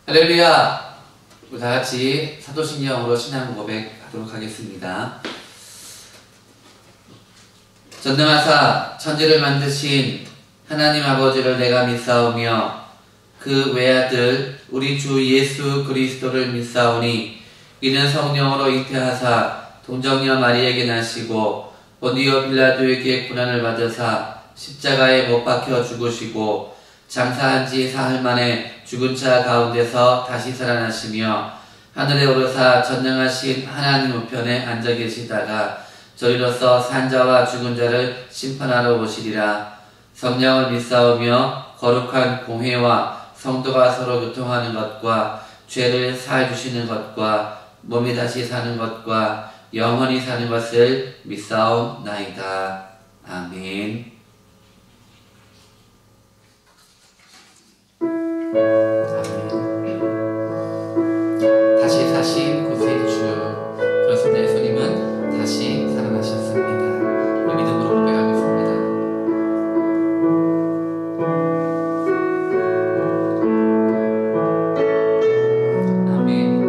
할렐루야! 우리 다 같이 사도신경으로 신앙 고백하도록 하겠습니다. 전능하사 천지를 만드신 하나님 아버지를 내가 믿사오며 그 외아들 우리 주 예수 그리스도를 믿사오니 이는 성령으로 잉태하사 동정녀 마리에게 나시고 본디오 빌라도에게 고난을 받으사 십자가에 못 박혀 죽으시고 장사한 지 사흘 만에 죽은 자 가운데서 다시 살아나시며 하늘에 오르사 전능하신 하나님 우편에 앉아 계시다가 저리로서 산자와 죽은 자를 심판하러 오시리라. 성령을 믿사오며 거룩한 공회와 성도가 서로 교통하는 것과 죄를 사해 주시는 것과 몸이 다시 사는 것과 영원히 사는 것을 믿사옵나이다. 아멘. 다시 사신 구세주 그렇습니다. 예수님은 다시 살아나셨습니다. 우리 믿음으로 고백하겠습니다. 아멘.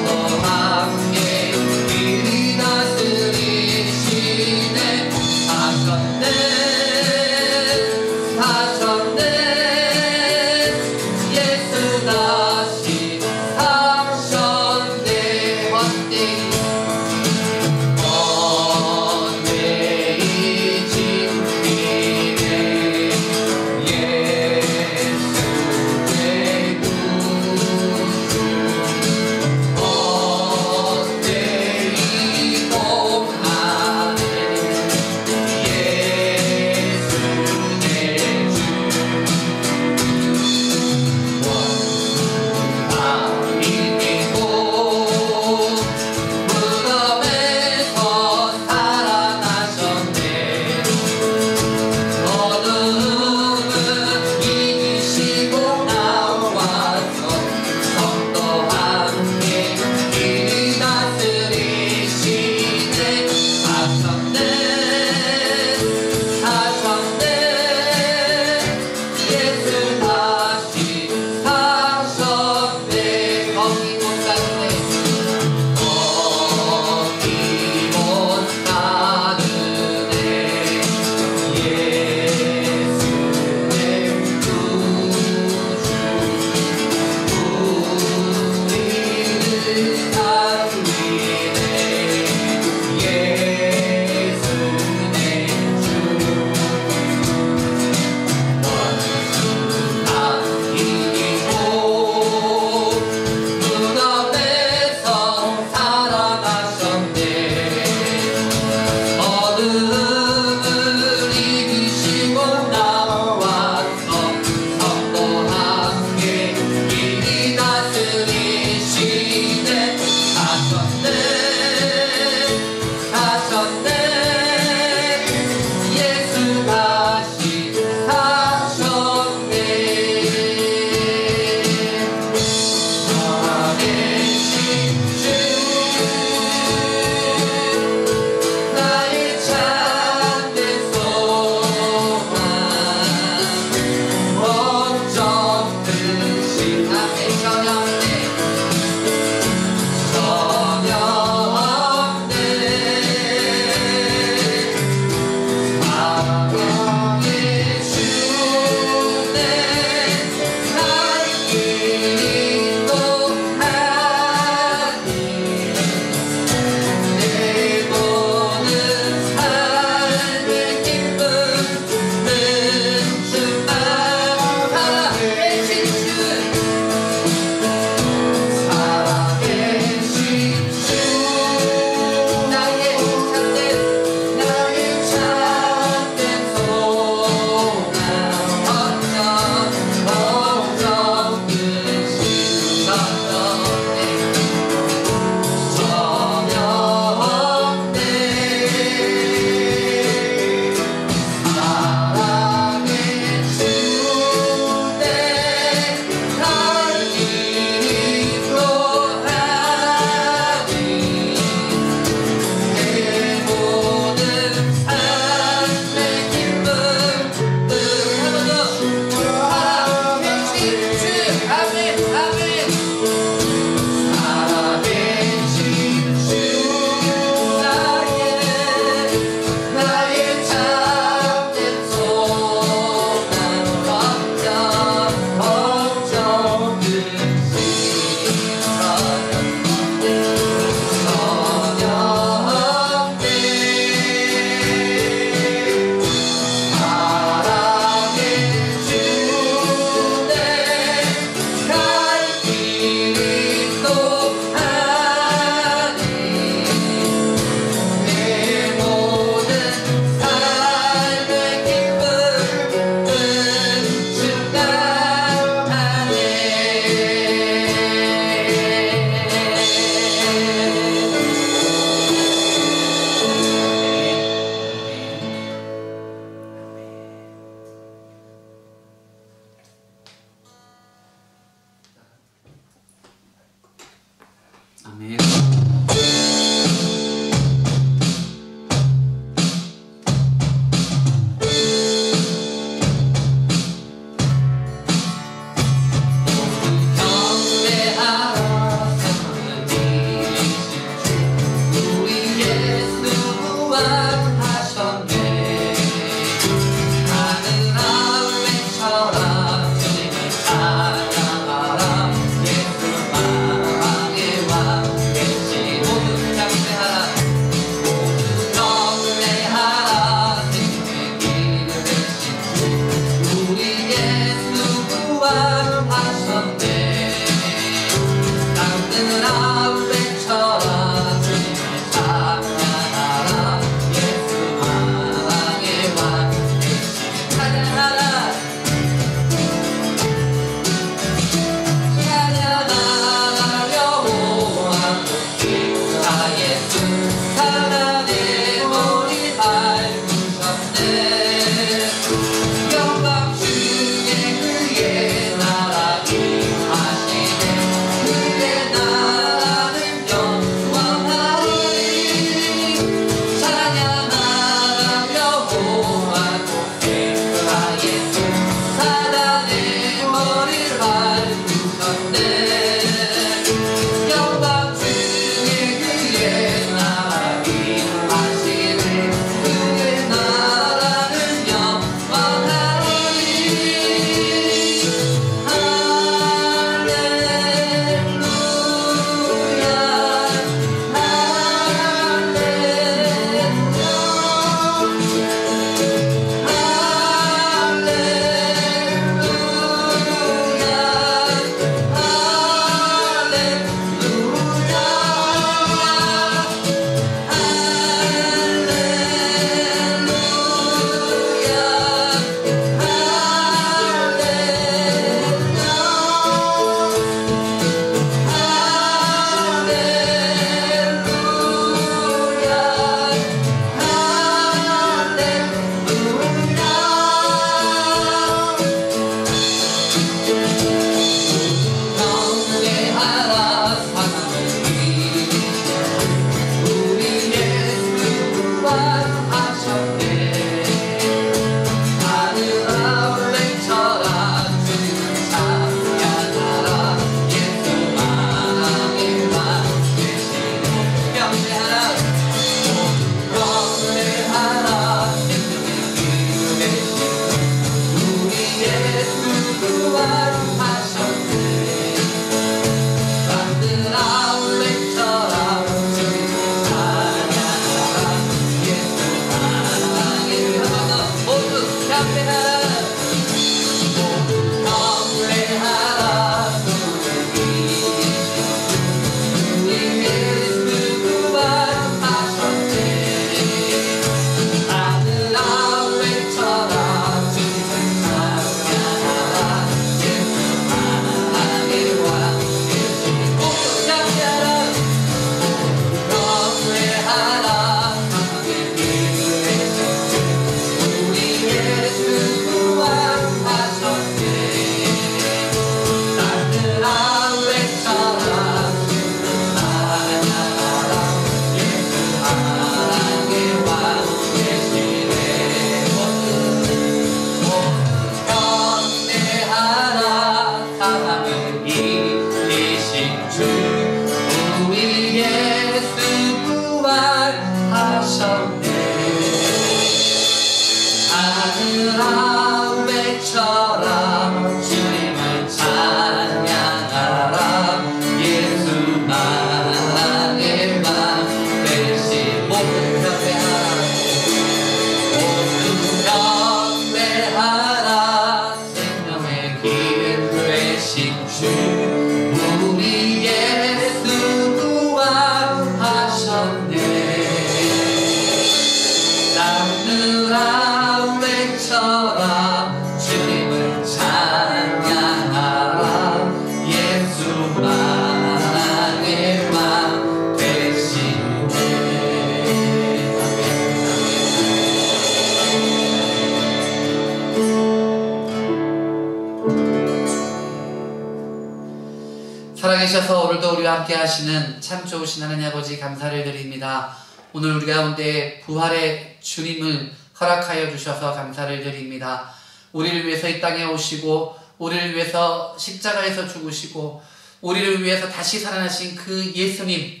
살아계셔서 오늘도 우리와 함께 하시는 참 좋으신 하나님 아버지 감사를 드립니다. 오늘 우리 가운데 부활의 주님을 허락하여 주셔서 감사를 드립니다. 우리를 위해서 이 땅에 오시고 우리를 위해서 십자가에서 죽으시고 우리를 위해서 다시 살아나신 그 예수님,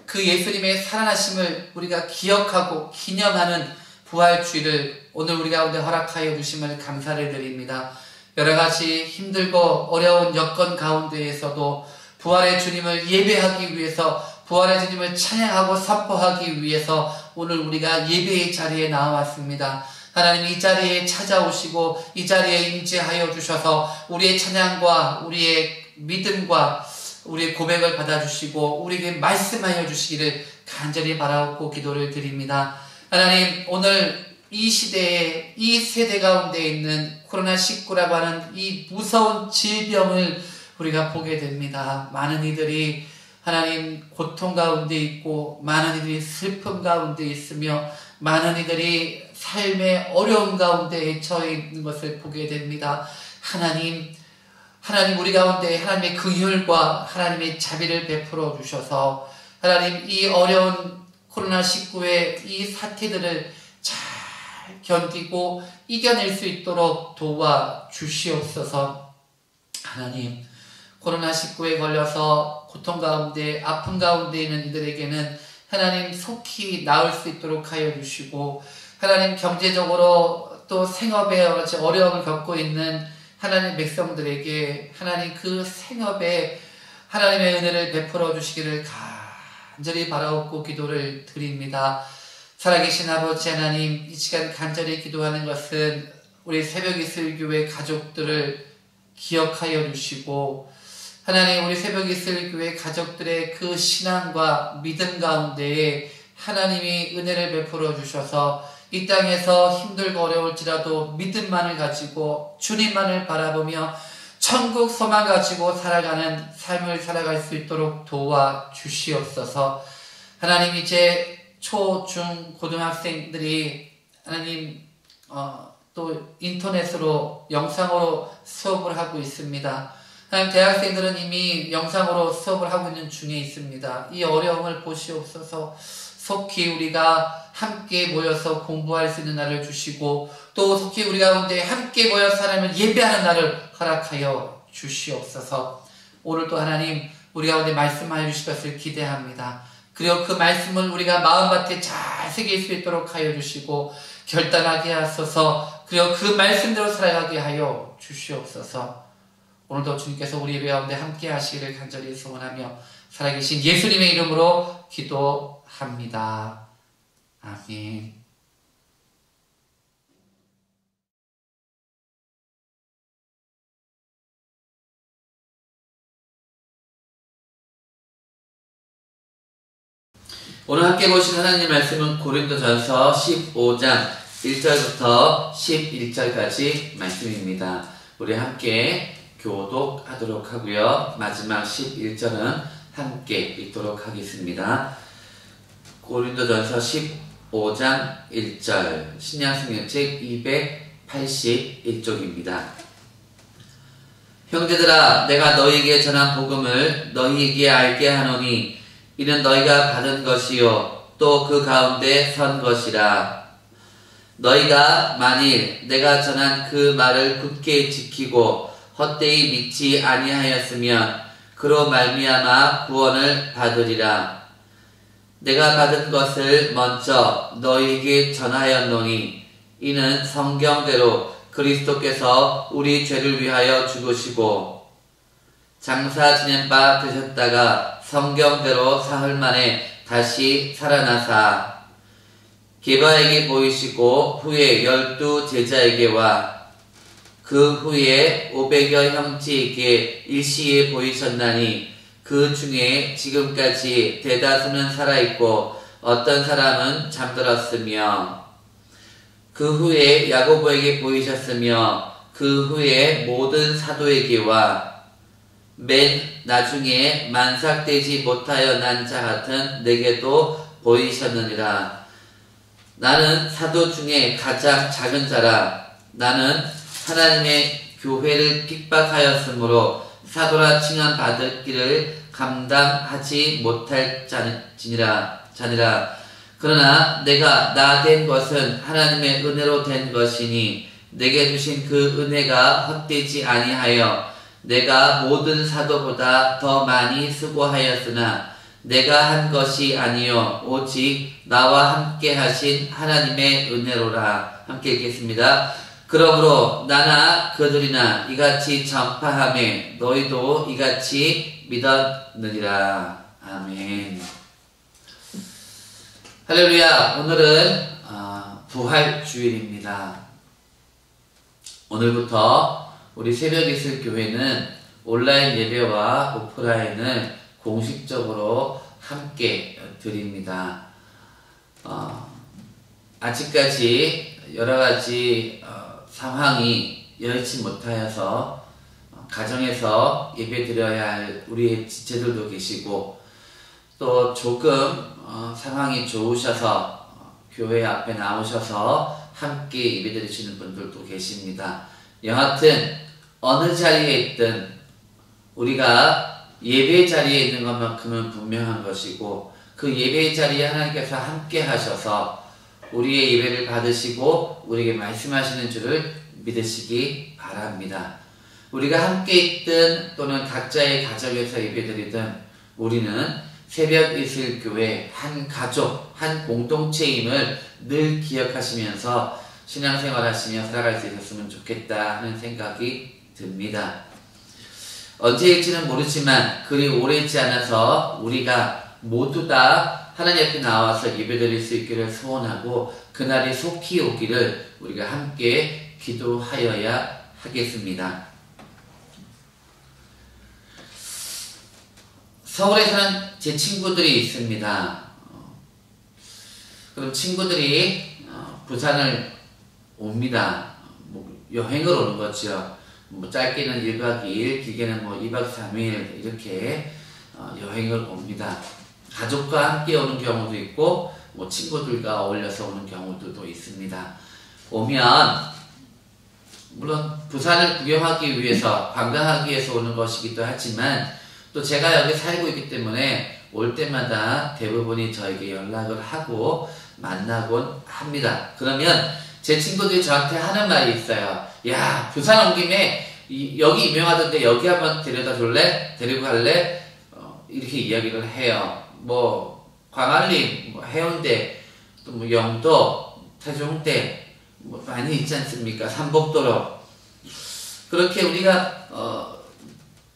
그 예수님의 살아나심을 우리가 기억하고 기념하는 부활주일을 오늘 우리 가운데 허락하여 주심을 감사를 드립니다. 여러가지 힘들고 어려운 여건 가운데에서도 부활의 주님을 예배하기 위해서, 부활의 주님을 찬양하고 선포하기 위해서 오늘 우리가 예배의 자리에 나와왔습니다. 하나님, 이 자리에 찾아오시고 이 자리에 임재하여 주셔서 우리의 찬양과 우리의 믿음과 우리의 고백을 받아주시고 우리에게 말씀하여 주시기를 간절히 바라옵고 기도를 드립니다. 하나님, 오늘 이 시대에, 이 세대 가운데 있는 코로나19라고 하는 이 무서운 질병을 우리가 보게 됩니다. 많은 이들이 하나님 고통 가운데 있고 많은 이들이 슬픔 가운데 있으며 많은 이들이 삶의 어려움 가운데 처해 있는 것을 보게 됩니다. 하나님 우리 가운데 하나님의 긍휼과 하나님의 자비를 베풀어 주셔서 하나님, 이 어려운 코로나19의 이 사태들을 잘 견디고 이겨낼 수 있도록 도와주시옵소서. 하나님, 코로나19에 걸려서 고통 가운데, 아픔 가운데 있는 이들에게는 하나님 속히 나을 수 있도록 하여 주시고, 하나님 경제적으로 또 생업에 어려움을 겪고 있는 하나님 백성들에게 하나님 그 생업에 하나님의 은혜를 베풀어 주시기를 간절히 바라옵고 기도를 드립니다. 살아계신 아버지 하나님, 이 시간 간절히 기도하는 것은 우리 새벽이슬교회 가족들을 기억하여 주시고, 하나님, 우리 새벽이슬교회 가족들의 그 신앙과 믿음 가운데에 하나님이 은혜를 베풀어 주셔서 이 땅에서 힘들고 어려울지라도 믿음만을 가지고 주님만을 바라보며 천국 소망 가지고 살아가는 삶을 살아갈 수 있도록 도와주시옵소서. 하나님, 이제 초, 중, 고등학생들이 하나님 또 인터넷으로 영상으로 수업을 하고 있습니다. 하나님, 대학생들은 이미 영상으로 수업을 하고 있는 중에 있습니다. 이 어려움을 보시옵소서. 속히 우리가 함께 모여서 공부할 수 있는 날을 주시고 또 속히 우리 가운데 함께 모여서 하나님을 예배하는 날을 허락하여 주시옵소서. 오늘도 하나님, 우리 가운데 말씀하여 주실 것을 기대합니다. 그리고 그 말씀을 우리가 마음밭에 잘 새길 수 있도록 하여 주시고 결단하게 하소서. 그리고 그 말씀대로 살아가게 하여 주시옵소서. 오늘도 주님께서 우리 예배 가운데 함께 하시기를 간절히 소원하며 살아계신 예수님의 이름으로 기도합니다. 아멘. 오늘 함께 보신 하나님 말씀은 고린도전서 15장 1절부터 11절까지 말씀입니다. 우리 함께 교독하도록 하고요. 마지막 11절은 함께 읽도록 하겠습니다. 고린도전서 15장 1절, 신약성경책 281쪽입니다. 형제들아, 내가 너희에게 전한 복음을 너희에게 알게 하노니 이는 너희가 받은 것이요 또 그 가운데 선 것이라. 너희가 만일 내가 전한 그 말을 굳게 지키고 헛되이 믿지 아니하였으면 그로 말미암아 구원을 받으리라. 내가 받은 것을 먼저 너희에게 전하였노니 이는 성경대로 그리스도께서 우리 죄를 위하여 죽으시고 장사 지낸 바 되셨다가 성경대로 사흘 만에 다시 살아나사 게바에게 보이시고 후에 12 제자에게와 그 후에 500여 형제에게 일시에 보이셨나니 그 중에 지금까지 대다수는 살아있고 어떤 사람은 잠들었으며 그 후에 야고보에게 보이셨으며 그 후에 모든 사도에게와 맨 나중에 만삭되지 못하여 난 자 같은 내게도 보이셨느니라. 나는 사도 중에 가장 작은 자라. 나는 하나님의 교회를 핍박하였으므로 사도라 칭함 받을 길을 감당하지 못할 자니라. 그러나 내가 나 된 것은 하나님의 은혜로 된 것이니 내게 주신 그 은혜가 헛되지 아니하여 내가 모든 사도보다 더 많이 수고하였으나 내가 한 것이 아니요 오직 나와 함께 하신 하나님의 은혜로라. 함께 읽겠습니다. 그러므로 나나 그들이나 이같이 전파하매 너희도 이같이 믿었느니라. 아멘. 할렐루야. 오늘은 부활주일입니다. 오늘부터 우리 새벽이슬교회는 온라인 예배와 오프라인을 공식적으로 함께 드립니다. 아직까지 여러가지 상황이 여의치 못하여서 가정에서 예배 드려야 할 우리의 지체들도 계시고 또 조금 상황이 좋으셔서 교회 앞에 나오셔서 함께 예배 드리시는 분들도 계십니다. 여하튼 어느 자리에 있든 우리가 예배 자리에 있는 것만큼은 분명한 것이고 그 예배 자리에 하나님께서 함께 하셔서 우리의 예배를 받으시고 우리에게 말씀하시는 줄을 믿으시기 바랍니다. 우리가 함께 있든 또는 각자의 가정에서 예배드리든 우리는 새벽이슬교회 한 가족, 한 공동체임을 늘 기억하시면서 신앙생활 하시며 살아갈 수 있었으면 좋겠다 하는 생각이 듭니다. 언제일지는 모르지만 그리 오래지 않아서 우리가 모두 다 하나님 앞에 나와서 예배드릴 수 있기를 소원하고 그날이 속히 오기를 우리가 함께 기도하여야 하겠습니다. 서울에 사는 제 친구들이 있습니다. 그럼 친구들이 부산을 옵니다. 여행을 오는 거죠. 짧게는 1박 2일, 길게는 2박 3일 이렇게 여행을 옵니다. 가족과 함께 오는 경우도 있고 친구들과 어울려서 오는 경우들도 있습니다. 오면 물론 부산을 구경하기 위해서 관광하기 위해서 오는 것이기도 하지만 또 제가 여기 살고 있기 때문에 올 때마다 대부분이 저에게 연락을 하고 만나곤 합니다. 그러면 제 친구들이 저한테 하는 말이 있어요. 야, 부산 온 김에 여기 유명하던데 여기 한번 데려다 줄래? 데리고 갈래? 이렇게 이야기를 해요. 광안리, 해운대, 또 영도, 태종대 많이 있지 않습니까? 삼복도로. 그렇게 우리가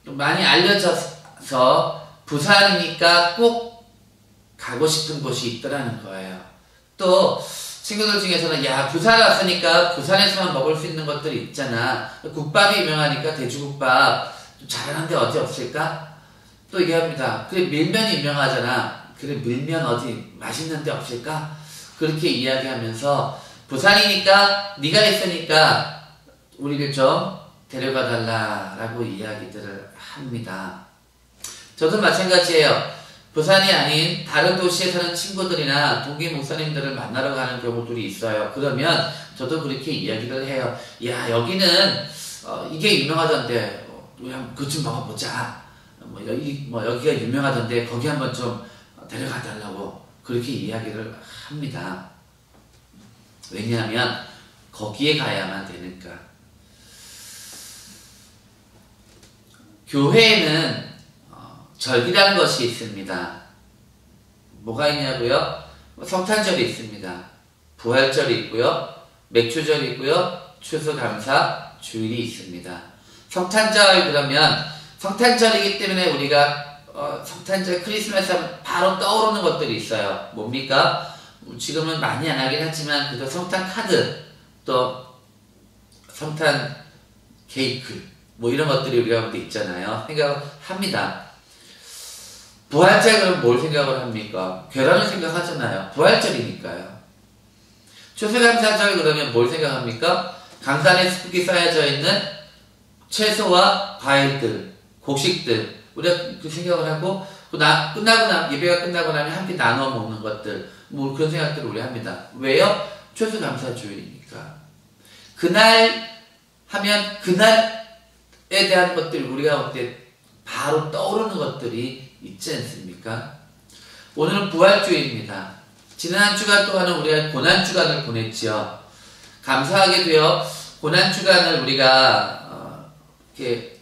많이 알려져서 부산이니까 꼭 가고 싶은 곳이 있더라는 거예요. 또 친구들 중에서는 야, 부산 왔으니까 부산에서만 먹을 수 있는 것들이 있잖아. 국밥이 유명하니까 돼지국밥 잘하는 데 어디 없을까? 또 얘기합니다. 그래, 밀면이 유명하잖아. 그래, 밀면 어디 맛있는 데 없을까? 그렇게 이야기하면서 부산이니까 네가 있으니까 우리를 좀 데려가 달라라고 이야기들을 합니다. 저도 마찬가지예요. 부산이 아닌 다른 도시에 사는 친구들이나 동기 목사님들을 만나러 가는 경우들이 있어요. 그러면 저도 그렇게 이야기를 해요. 야, 여기는 이게 유명하던데 우리 한번 그거 좀 먹어보자. 여기가 유명하던데 거기 한번 좀 데려가 달라고 그렇게 이야기를 합니다. 왜냐하면 거기에 가야만 되니까. 교회에는 절기라는 것이 있습니다. 뭐가 있냐고요? 성탄절이 있습니다. 부활절이 있고요. 맥주절이 있고요. 추수감사 주일이 있습니다. 성탄절 그러면 성탄절이기 때문에 우리가 성탄절 크리스마스 하면 바로 떠오르는 것들이 있어요. 뭡니까? 지금은 많이 안 하긴 하지만 그래도 성탄 카드 또 성탄 케이크 이런 것들이 우리가 볼 때 있잖아요. 생각을 합니다. 부활절 그럼 뭘 생각을 합니까? 괴란을 생각하잖아요. 부활절이니까요. 추수감사절 그러면 뭘 생각합니까? 강산에 숲이 쌓여져 있는 채소와 과일들, 곡식들 우리가 그 생각을 하고 예배가 끝나고 나면 함께 나눠 먹는 것들 그런 생각들을 우리 합니다. 왜요? 추수감사주일이니까. 그날 하면 그날에 대한 것들 우리가 볼 때 바로 떠오르는 것들이 있지 않습니까? 오늘은 부활주일입니다. 지난 한 주간 동안은 우리가 고난주간을 보냈지요. 감사하게 되어 고난주간을 우리가 이렇게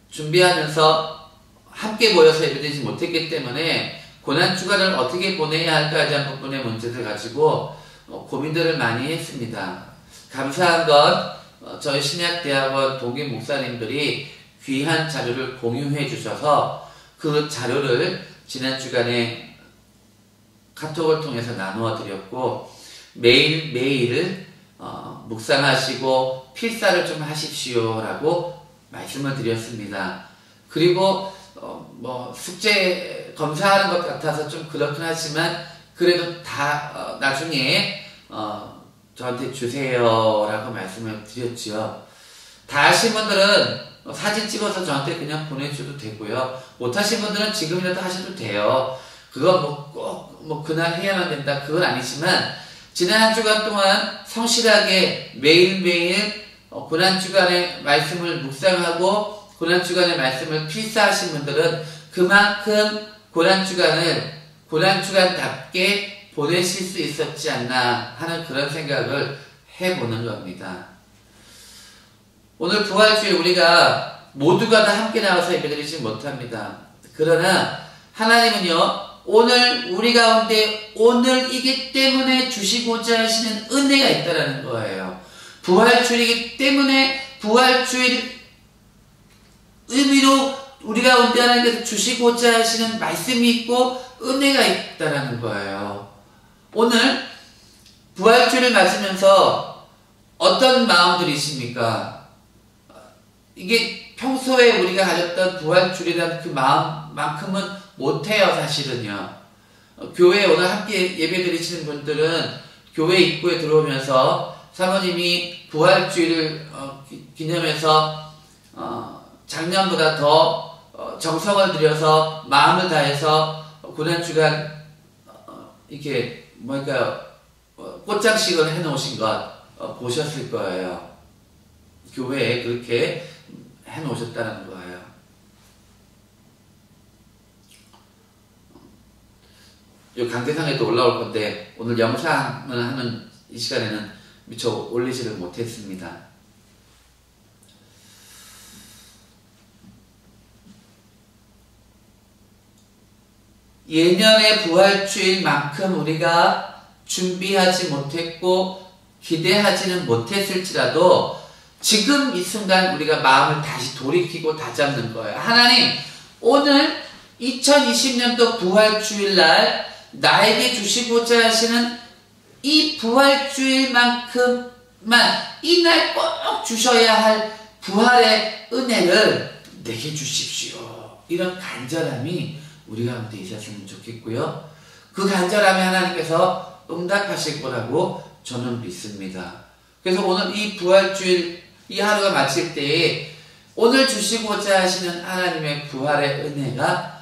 준비하면서 함께 모여서 예배드리지 못했기 때문에 고난주간을 어떻게 보내야 할까 하는 부분의 문제를 가지고 고민들을 많이 했습니다. 감사한 건 저희 신약대학원 동기 목사님들이 귀한 자료를 공유해 주셔서 그 자료를 지난 주간에 카톡을 통해서 나누어 드렸고 매일매일 묵상하시고 필사를 좀 하십시오 라고 말씀을 드렸습니다. 그리고 숙제 검사하는 것 같아서 좀 그렇긴 하지만 그래도 다 나중에 저한테 주세요 라고 말씀을 드렸지요. 다 하신 분들은 사진 찍어서 저한테 그냥 보내주셔도 되고요. 못하신 분들은 지금이라도 하셔도 돼요. 그건 꼭 그날 해야만 된다 그건 아니지만 지난 한 주간 동안 성실하게 매일매일 고난주간의 말씀을 묵상하고 고난주간의 말씀을 필사하신 분들은 그만큼 고난주간을 고난주간답게 보내실 수 있었지 않나 하는 그런 생각을 해보는 겁니다. 오늘 부활주일 우리가 모두가 다 함께 나와서 예배드리지 못합니다. 그러나 하나님은요 오늘 우리 가운데 오늘이기 때문에 주시고자 하시는 은혜가 있다는 거예요. 부활주일이기 때문에 부활주일 의미로 우리 가운데 하나님께서 주시고자 하시는 말씀이 있고 은혜가 있다는 거예요. 오늘 부활주일을 맞으면서 어떤 마음들이십니까? 이게 평소에 우리가 가졌던 부활주일이라는 그 마음만큼은 못해요, 사실은요. 교회에 오늘 함께 예배 드리시는 분들은 교회 입구에 들어오면서 사모님이 부활주일을 기념해서 작년보다 더 정성을 들여서 마음을 다해서 고난주간 이렇게 꽃장식을 해놓으신 것 보셨을 거예요. 교회에 그렇게 해놓으셨다는 거예요. 이 강대상에도 올라올 건데 오늘 영상을 하는 이 시간에는 미처 올리지를 못했습니다. 예년의 부활주일만큼 우리가 준비하지 못했고 기대하지는 못했을지라도 지금 이 순간 우리가 마음을 다시 돌이키고 다잡는 거예요. 하나님, 오늘 2020년도 부활주일날 나에게 주시고자 하시는 이 부활주일만큼만 이날 꼭 주셔야 할 부활의 은혜를 내게 주십시오. 이런 간절함이 우리 가운데 있었으면 좋겠고요. 그 간절함에 하나님께서 응답하실 거라고 저는 믿습니다. 그래서 오늘 이 부활주일 이 하루가 마칠 때에 오늘 주시고자 하시는 하나님의 부활의 은혜가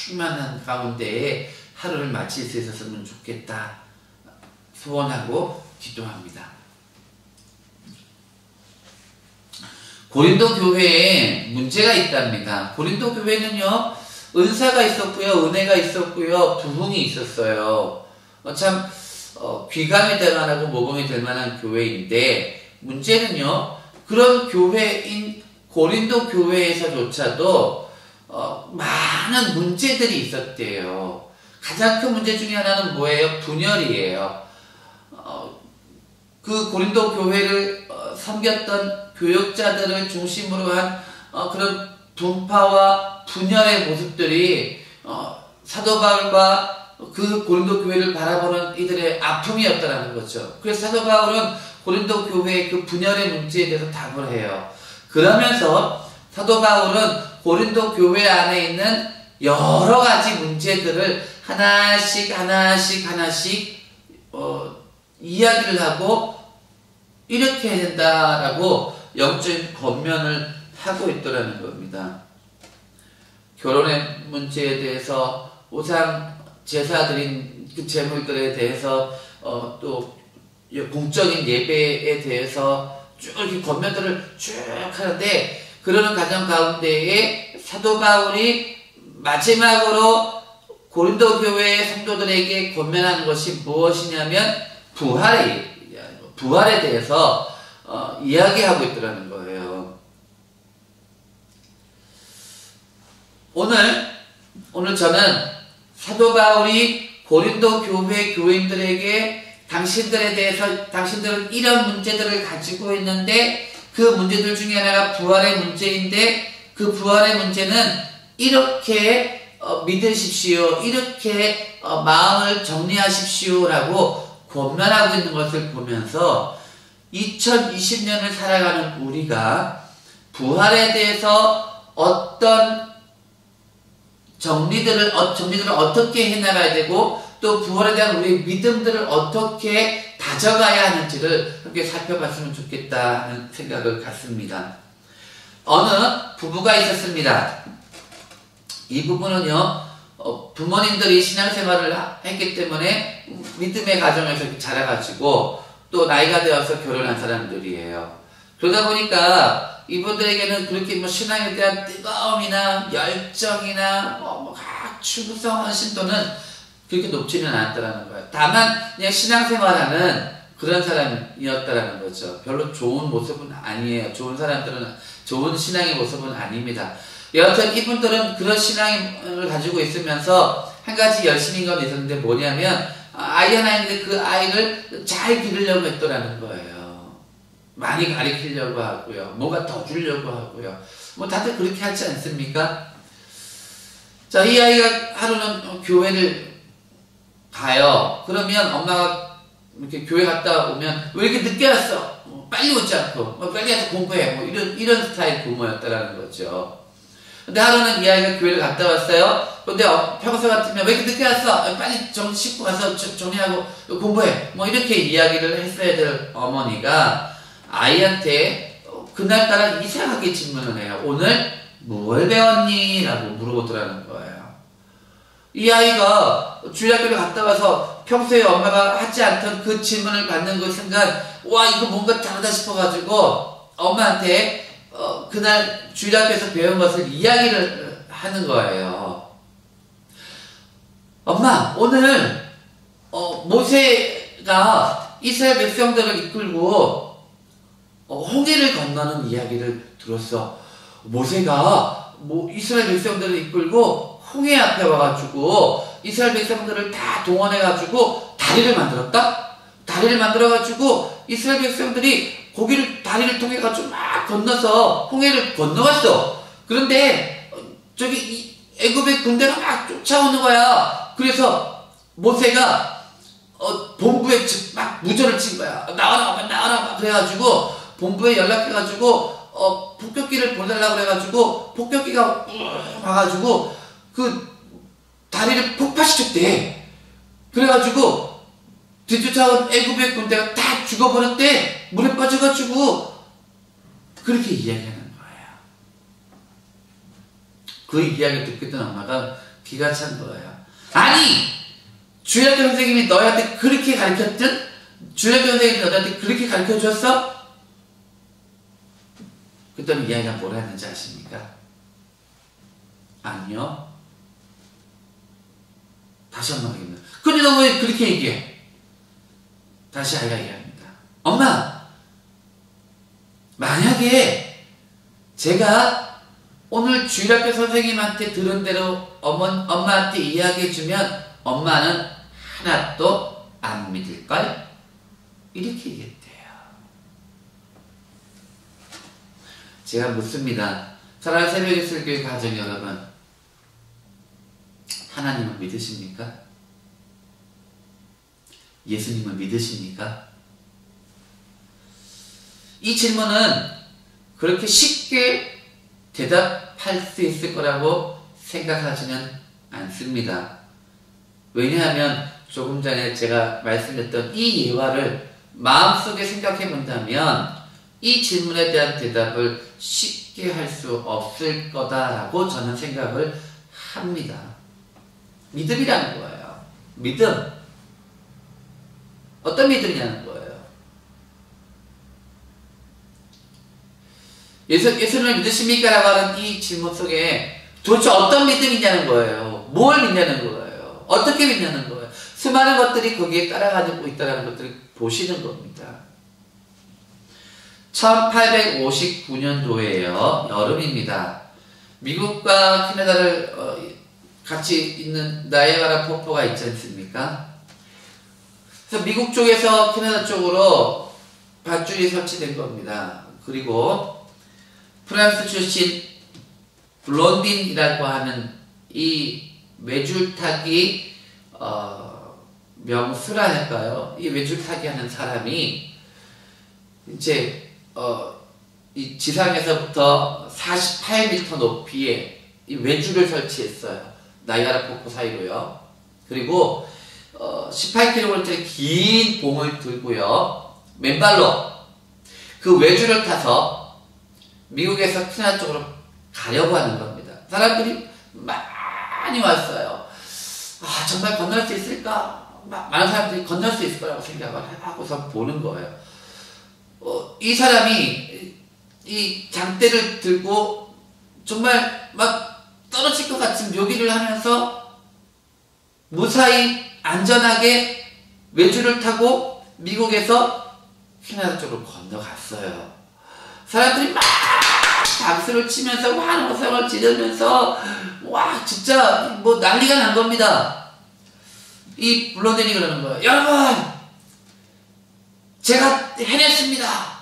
충만한 가운데에 하루를 마칠 수 있었으면 좋겠다 소원하고 기도합니다. 고린도 교회에 문제가 있답니다. 고린도 교회는요 은사가 있었고요 은혜가 있었고요 부흥이 있었어요. 참 귀감이 될 만하고 모범이 될 만한 교회인데 문제는요 그런 교회인 고린도 교회에서조차도 많은 문제들이 있었대요. 가장 큰 문제 중에 하나는 뭐예요? 분열이에요. 그 고린도 교회를 섬겼던 교역자들을 중심으로 한 그런 분파와 분열의 모습들이 사도 바울과 그 고린도 교회를 바라보는 이들의 아픔이었다는 거죠. 그래서 사도 바울은 고린도 교회의 그 분열의 문제에 대해서 답을 해요. 그러면서 사도 바울은 고린도 교회 안에 있는 여러 가지 문제들을 하나씩 이야기를 하고 이렇게 해야 된다라고 영적인 권면을 하고 있더라는 겁니다. 결혼의 문제에 대해서 우상 제사 드린 그 제물들에 대해서 또 공적인 예배에 대해서 쭉 이렇게 권면들을 쭉 하는데 그러는 과정 가운데에 사도 바울이 마지막으로 고린도 교회의 성도들에게 권면하는 것이 무엇이냐면 부활에 대해서 이야기하고 있더라는 거예요. 오늘 저는 사도 바울이 고린도 교회 교인들에게 당신들은 이런 문제들을 가지고 있는데 그 문제들 중에 하나가 부활의 문제인데 그 부활의 문제는 이렇게 믿으십시오. 이렇게 마음을 정리하십시오. 라고 권면하고 있는 것을 보면서 2020년을 살아가는 우리가 부활에 대해서 어떤 정리들을 어떻게 해나가야 되고 또 부활에 대한 우리의 믿음들을 어떻게 다져가야 하는지를 함께 살펴봤으면 좋겠다 하는 생각을 갖습니다. 어느 부부가 있었습니다. 이 부부는요, 부모님들이 신앙생활을 했기 때문에 믿음의 가정에서 자라가지고 또 나이가 되어서 결혼한 사람들이에요. 그러다 보니까 이분들에게는 그렇게 신앙에 대한 뜨거움이나 열정이나 충성한 신도는 그렇게 높지는 않았다는 거예요. 다만 그냥 신앙생활하는 그런 사람이었다는 거죠. 별로 좋은 모습은 아니에요. 좋은 신앙의 모습은 아닙니다. 여하튼 이분들은 그런 신앙을 가지고 있으면서 한 가지 열심인 건 있었는데 뭐냐면 아이 하나 있는데 그 아이를 잘 기르려고 했더라는 거예요. 많이 가르치려고 하고요. 뭔가 더 주려고 하고요. 다들 그렇게 하지 않습니까? 자, 이 아이가 하루는 교회를 가요. 그러면 엄마가 이렇게 교회 갔다 오면 왜 이렇게 늦게 왔어? 빨리 오지 않고 빨리 와서 공부해. 이런 스타일 부모였다라는 거죠. 근데 하루는 이 아이가 교회를 갔다 왔어요. 근데 평소 같으면 왜 이렇게 늦게 왔어? 빨리 씻고 가서 정리하고 공부해. 이렇게 이야기를 했어야 될 어머니가 아이한테 그날따라 이상하게 질문을 해요. 오늘 뭘 배웠니? 라고 물어보더라는 거예요. 이 아이가 주일학교를 갔다 와서 평소에 엄마가 하지 않던 그 질문을 받는 그 순간 와 이거 뭔가 다르다 싶어가지고 엄마한테 그날 주일학교에서 배운 것을 이야기를 하는 거예요. 엄마, 오늘 모세가 이스라엘 백성들을 이끌고 홍해를 건너는 이야기를 들었어. 모세가 이스라엘 백성들을 이끌고 홍해 앞에 와가지고 이스라엘 백성들을 다 동원해가지고 다리를 만들었다? 다리를 만들어가지고 이스라엘 백성들이 다리를 통해가지고 막 건너서 홍해를 건너갔어. 그런데 저기 애굽의 군대가 막 쫓아오는 거야. 그래서 모세가 본부에 막 무전을 친 거야. 나와라 그래가지고 본부에 연락해가지고 폭격기를 보내달라고 그래가지고 폭격기가 와가지고 그 다리를 폭파시켰대. 그래가지고 뒤쫓아온 애굽의 군대가 다 죽어버렸대. 물에 빠져가지고 그렇게 이야기하는 거예요. 그 이야기를 듣고 있던 엄마가 기가 찬 거예요. 아니! 주일학교 선생님이 너희한테 그렇게 가르쳤든? 주일학교 선생님이 너희한테 그렇게 가르쳐줬어? 그랬더니 이 아이가 뭐라 했는지 아십니까? 아니요. 다시 엄마가 얘기합니다. 근데 너 왜 그렇게 얘기해? 다시 아이가 얘기합니다. 엄마! 만약에 제가 오늘 주일학교 선생님한테 들은 대로 엄마한테 이야기해주면 엄마는 하나도 안 믿을걸? 이렇게 얘기했대요. 제가 묻습니다. 사랑하는 새벽의 설교의 가정 여러분, 하나님을 믿으십니까? 예수님을 믿으십니까? 이 질문은 그렇게 쉽게 대답할 수 있을 거라고 생각하지는 않습니다. 왜냐하면 조금 전에 제가 말씀드렸던 이 예화를 마음속에 생각해 본다면 이 질문에 대한 대답을 쉽게 할 수 없을 거다라고 저는 생각을 합니다. 믿음이라는 거예요. 믿음. 어떤 믿음이냐는 거예요. 예수님을 믿으십니까? 라고 하는 이 질문 속에 도대체 어떤 믿음이냐는 거예요. 뭘 믿냐는 거예요. 어떻게 믿냐는 거예요. 수많은 것들이 거기에 따라가고 있다는 것들을 보시는 겁니다. 1859년도에요. 여름입니다. 미국과 캐나다를 같이 있는 나이아가라 폭포가 있지 않습니까? 그래서 미국 쪽에서 캐나다 쪽으로 밧줄이 설치된 겁니다. 그리고 프랑스 출신 블론딘이라고 하는 이 외줄타기 명수라 할까요? 이 외줄타기 하는 사람이 이제 이 지상에서부터 48m 높이에 이 외줄을 설치했어요. 나이아가라 폭포 사이로요. 그리고 18km짜리 긴 봉을 들고요. 맨발로 그 외줄을 타서 미국에서 캐나다 쪽으로 가려고 하는 겁니다. 사람들이 많이 왔어요. 아, 정말 건널 수 있을까? 많은 사람들이 건널 수 있을 거라고 생각을 하고서 보는 거예요. 이 사람이 이 장대를 들고 정말 막 떨어질 것 같은 묘기를 하면서 무사히 안전하게 외줄을 타고 미국에서 캐나다 쪽으로 건너갔어요. 사람들이 막 박수를 치면서 환호성을 지르면서 와 진짜 뭐 난리가 난 겁니다. 이 블론딘이 그러는 거예요. 여러분, 제가 해냈습니다.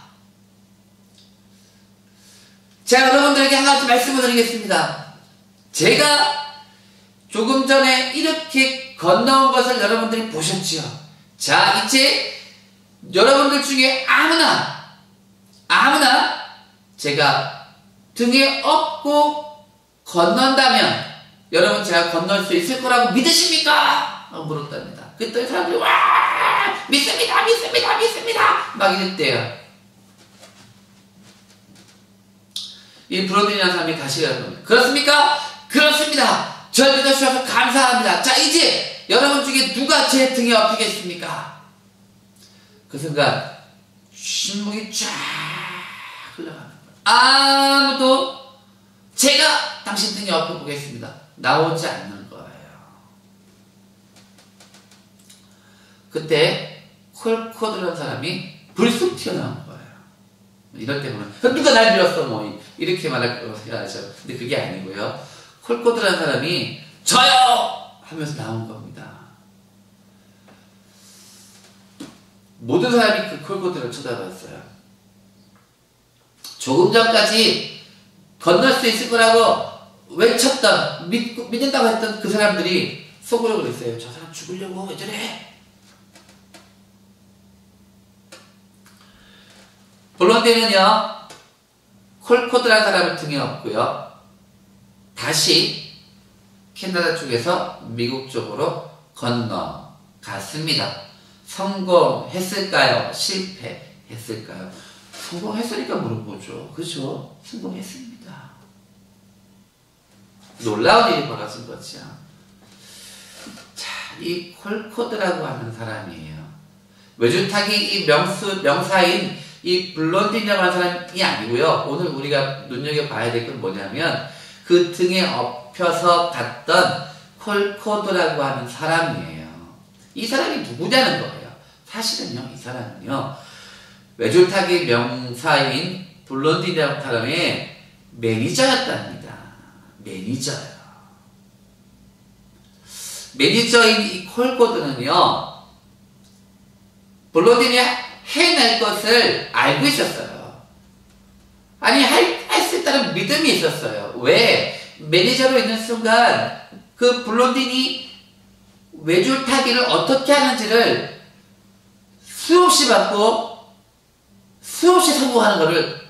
제가 여러분들에게 한 가지 말씀을 드리겠습니다. 제가 조금 전에 이렇게 건너온 것을 여러분들이 보셨지요. 자, 이제 여러분들 중에 아무나 제가 등에 업고 건넌다면 여러분 제가 건널 수 있을 거라고 믿으십니까? 물었답니다. 그랬더니 사람들이 와 믿습니다 믿습니다 믿습니다 막 이랬대요. 이 브론딘이라는 사람이 다시 여러분 그렇습니까? 그렇습니다. 절 믿어주셔서 감사합니다. 자, 이제 여러분 중에 누가 제 등에 업히겠습니까? 그 순간 신문이 쫙 흘러가는 거예요. 아무도 제가 당신 등에 업혀보겠습니다. 나오지 않는 거예요. 그때 콜코드라는 사람이 불쑥 튀어나온 거예요. 이럴 때 보면 누가 날 밀었어 뭐 이렇게 말할 거 하죠. 근데 그게 아니고요. 콜코드라는 사람이 저요! 하면서 나온 겁니다. 모든 사람이 그 콜코드를 쳐다봤어요. 조금 전까지 건널 수 있을 거라고 외쳤던 믿는다고 했던 그 사람들이 속으로 그랬어요. 저 사람 죽으려고 왜 저래? 블론딘은요 콜코드라는 사람을 등에 업고요 다시 캐나다 쪽에서 미국 쪽으로 건너갔습니다. 성공했을까요? 실패했을까요? 성공했으니까 물어보죠. 그렇죠? 성공했습니다. 놀라운 일이 벌어진 거죠. 자, 이 콜코드라고 하는 사람이에요. 외줄타기 이 명사인 이 블론딘이라고 하는 사람이 아니고요. 오늘 우리가 눈여겨봐야 될 건 뭐냐면 그 등에 업혀서 갔던 콜코드라고 하는 사람이에요. 이 사람이 누구냐는 거예요. 사실은요, 이 사람은요, 외줄타기 명사인 블론딘이라는 사람의 매니저였답니다. 매니저예요. 매니저인 이 콜코드는요, 블론딘이 해낼 것을 알고 있었어요. 아니, 할 수 있다는 믿음이 있었어요. 왜? 매니저로 있는 순간 그 블론딘이 외줄타기를 어떻게 하는지를 수없이 받고 수없이 성공하는 것을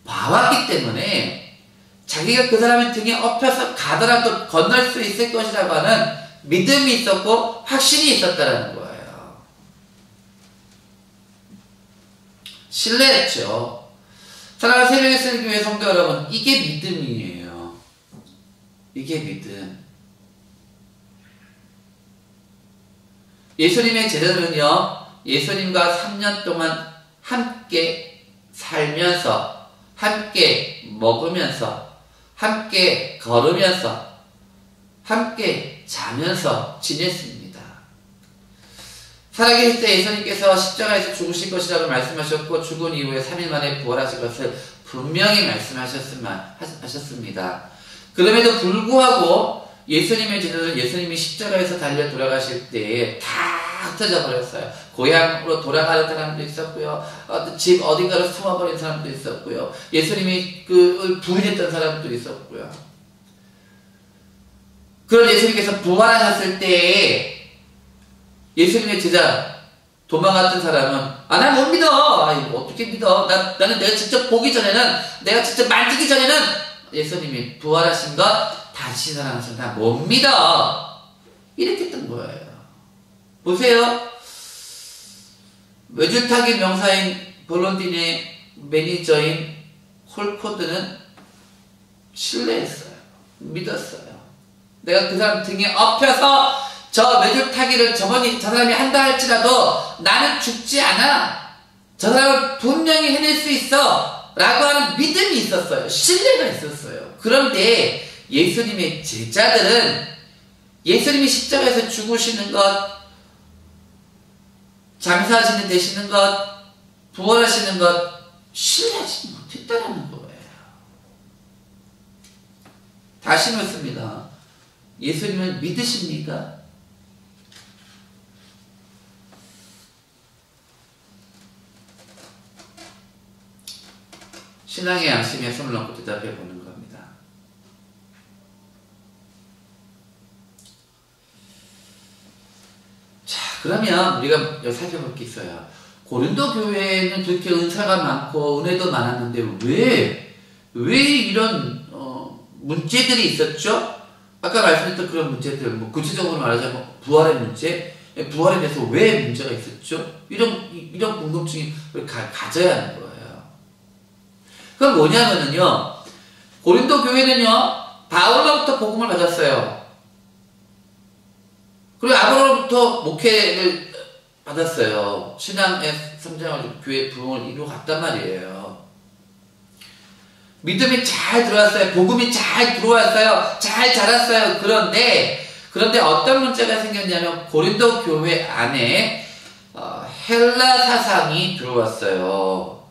봐왔기 때문에 자기가 그 사람의 등에 업혀서 가더라도 건널 수 있을 것이라고 하는 믿음이 있었고 확신이 있었다는 거예요. 신뢰했죠. 사랑하는 새벽에 쓰는 교회 성도 여러분, 이게 믿음이에요. 이게 믿음. 예수님의 제자들은요, 예수님과 3년 동안 함께 살면서, 함께 먹으면서, 함께 걸으면서 함께 자면서 지냈습니다. 살아계실 때 예수님께서 십자가에서 죽으실 것이라고 말씀하셨고 죽은 이후에 3일 만에 부활하실 것을 분명히 말씀하셨습니다. 그럼에도 불구하고 예수님의 제자들은 예수님이 십자가에서 달려 돌아가실 때에 다 흩어져 버렸어요. 고향으로 돌아가는 사람도 있었고요. 집 어딘가로 숨어버린 사람도 있었고요. 예수님이 부인했던 사람도 있었고요. 그런 예수님께서 부활하셨을 때에 예수님의 제자 도망갔던 사람은 난 못 믿어. 어떻게 믿어? 나는 내가 직접 보기 전에는, 내가 직접 만지기 전에는 예수님이 부활하신 것, 다시 살아나신 나 못 믿어. 이렇게 했던 거예요. 보세요. 외줄타기 명사인 볼론딘의 매니저인 홀코드는 신뢰했어요. 믿었어요. 내가 그 사람 등에 엎혀서 저 외줄타기를 저 사람이 한다 할지라도 나는 죽지 않아. 저 사람을 분명히 해낼 수 있어. 라고 하는 믿음이 있었어요. 신뢰가 있었어요. 그런데 예수님의 제자들은 예수님이 십자가에서 죽으시는 것, 장사하시는 되시는 것, 부활하시는 것 신뢰하지 못했다는 거예요. 다시 묻습니다. 예수님을 믿으십니까? 신앙의 양심에 손을 얹고 대답해 보는 겁니다. 자, 그러면 우리가 여기 살펴볼 게 있어요. 고린도 교회는 그렇게 은사가 많고 은혜도 많았는데 왜 이런 문제들이 있었죠? 아까 말씀드렸던 그런 문제들, 구체적으로 말하자면 부활의 문제, 부활에 대해서 왜 문제가 있었죠? 이런 궁금증이 가져야 하는 거예요. 그건 뭐냐면요, 고린도 교회는요, 바울로부터 복음을 받았어요. 그리고 아브라함로부터 목회를 받았어요. 신앙의 성장을 교회 부흥을 이루어갔단 말이에요. 믿음이 잘 들어왔어요. 복음이 잘 들어왔어요. 잘 자랐어요. 그런데 어떤 문제가 생겼냐면 고린도 교회 안에 헬라 사상이 들어왔어요.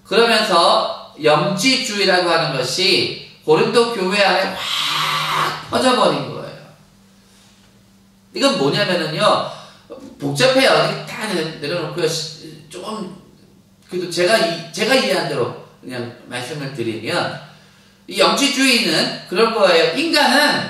그러면서 영지주의라고 하는 것이 고린도 교회 안에 확 퍼져버린 거예요. 이건 뭐냐면은요, 복잡해요. 다 내려놓고요. 좀 그래도 제가 이해한 대로 그냥 말씀을 드리면, 이 영지주의는 그럴 거예요. 인간은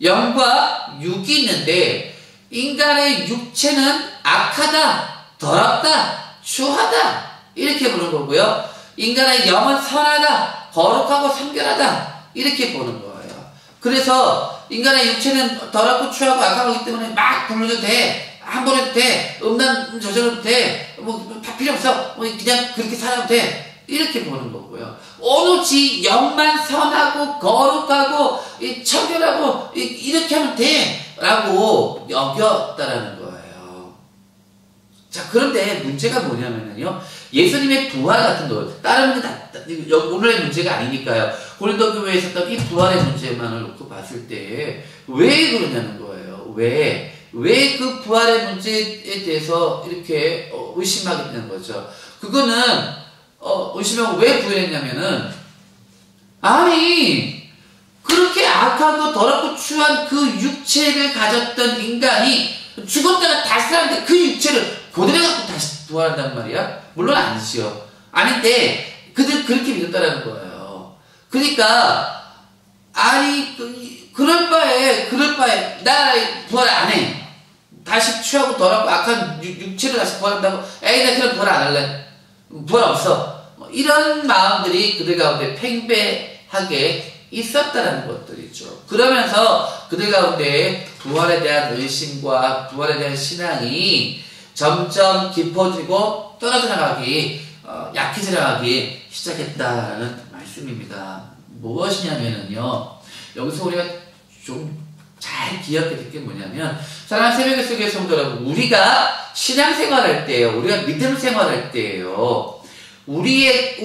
영과 육이 있는데 인간의 육체는 악하다, 더럽다, 추하다 이렇게 보는 거고요. 인간의 영은 선하다, 거룩하고 성결하다 이렇게 보는 거예요. 그래서 인간의 육체는 더럽고 추하고 악하기 때문에 막 불러도 돼, 함부로 해도 돼, 음란 저질러도 돼, 다 필요 없어, 그냥 그렇게 살아도 돼 이렇게 보는 거고요. 오로지 영만 선하고 거룩하고 청결하고 이렇게 하면 돼 라고 여겼다라는 거예요. 자, 그런데 문제가 뭐냐면요, 예수님의 부활 같은 거, 다른 게 오늘의 문제가 아니니까요. 고린도 교회에 있었던 이 부활의 문제만을 놓고 봤을 때 왜 그러냐는 거예요. 왜 그 부활의 문제에 대해서 이렇게 의심하게 되는 거죠. 그거는 의심하고 왜 부인했냐면은, 아니 그렇게 악하고 더럽고 추한 그 육체를 가졌던 인간이 죽었다가 다시 살았는데 그 육체를 그대로 갖고 다시 부활한단 말이야? 물론 아니지요. 아닌데 그들 그렇게 믿었다라는 거예요. 그러니까 아니 그럴 바에 나 부활 안 해. 다시 취하고 더럽고 악한 육체로 다시 부활한다고? 에이, 나 그런 부활 안 할래. 부활 없어. 이런 마음들이 그들 가운데 팽배하게 있었다는 것들이죠. 그러면서 그들 가운데 부활에 대한 의심과 부활에 대한 신앙이 점점 깊어지고 떨어져 나가기, 약해져 나가기 시작했다는 말씀입니다. 무엇이냐면요, 여기서 우리가 좀 잘 기억해야 될 게 뭐냐면, 사랑하는 새벽의 속의 성도 여러분, 우리가 신앙생활할 때예요, 우리가 믿음 생활할 때예요, 우리가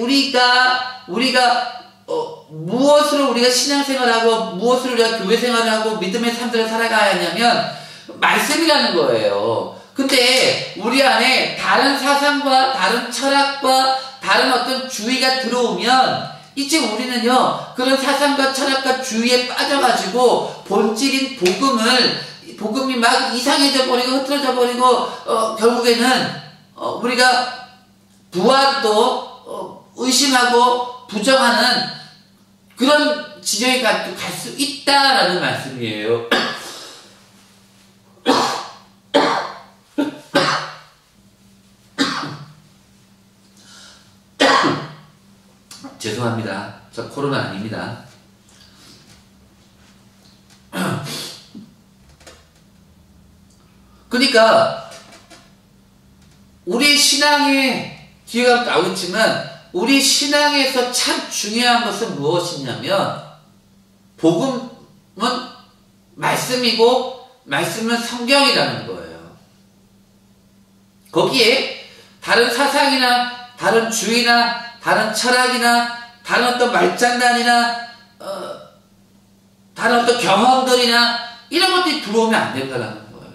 무엇으로 우리가 신앙생활하고 무엇으로 우리가 교회생활하고 믿음의 삶들을 살아가야 하냐면 말씀이라는 거예요. 근데 우리 안에 다른 사상과 다른 철학과 다른 어떤 주의가 들어오면 이제 우리는요 그런 사상과 철학과 주의에 빠져가지고 본질인 복음이 막 이상해져 버리고 흐트러져 버리고 결국에는 우리가 부활도 의심하고 부정하는 그런 지경에 갈 수 있다라는 말씀이에요. 죄송합니다. 저 코로나 아닙니다. 그러니까 우리 신앙의 기회가 나오겠지만 우리 신앙에서 참 중요한 것은 무엇이냐면 복음은 말씀이고 말씀은 성경이라는 거예요. 거기에 다른 사상이나 다른 주의나 다른 철학이나 다른 어떤 말장난이나 다른 어떤 경험들이나 이런 것들이 들어오면 안 된다는 거예요.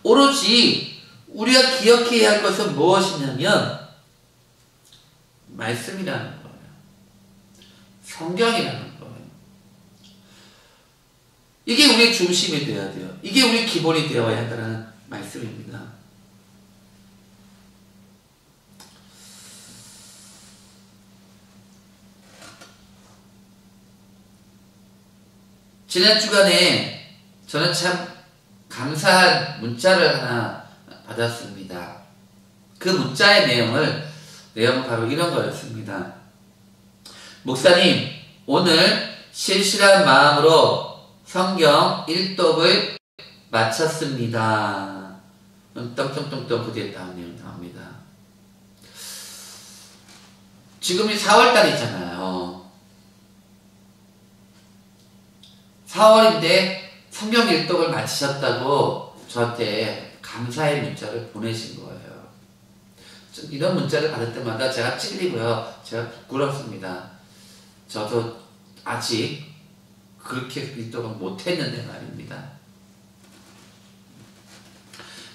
오로지 우리가 기억해야 할 것은 무엇이냐면 말씀이라는 거예요. 성경이라는 거예요. 이게 우리의 중심이 되어야 돼요. 이게 우리의 기본이 되어야 한다는 말씀입니다. 지난 주간에 저는 참 감사한 문자를 하나 받았습니다. 그 문자의 내용은 바로 이런 거였습니다. 목사님, 오늘 실실한 마음으로 성경 1독을 마쳤습니다. 똥똥똥똥 그 뒤에 다음 내용 나옵니다. 지금이 4월달이잖아요. 4월인데 성경 1독을 마치셨다고 저한테 감사의 문자를 보내신 거예요. 이런 문자를 받을 때마다 제가 찔리고요. 제가 부끄럽습니다. 저도 아직 그렇게 1독을 못했는데 말입니다.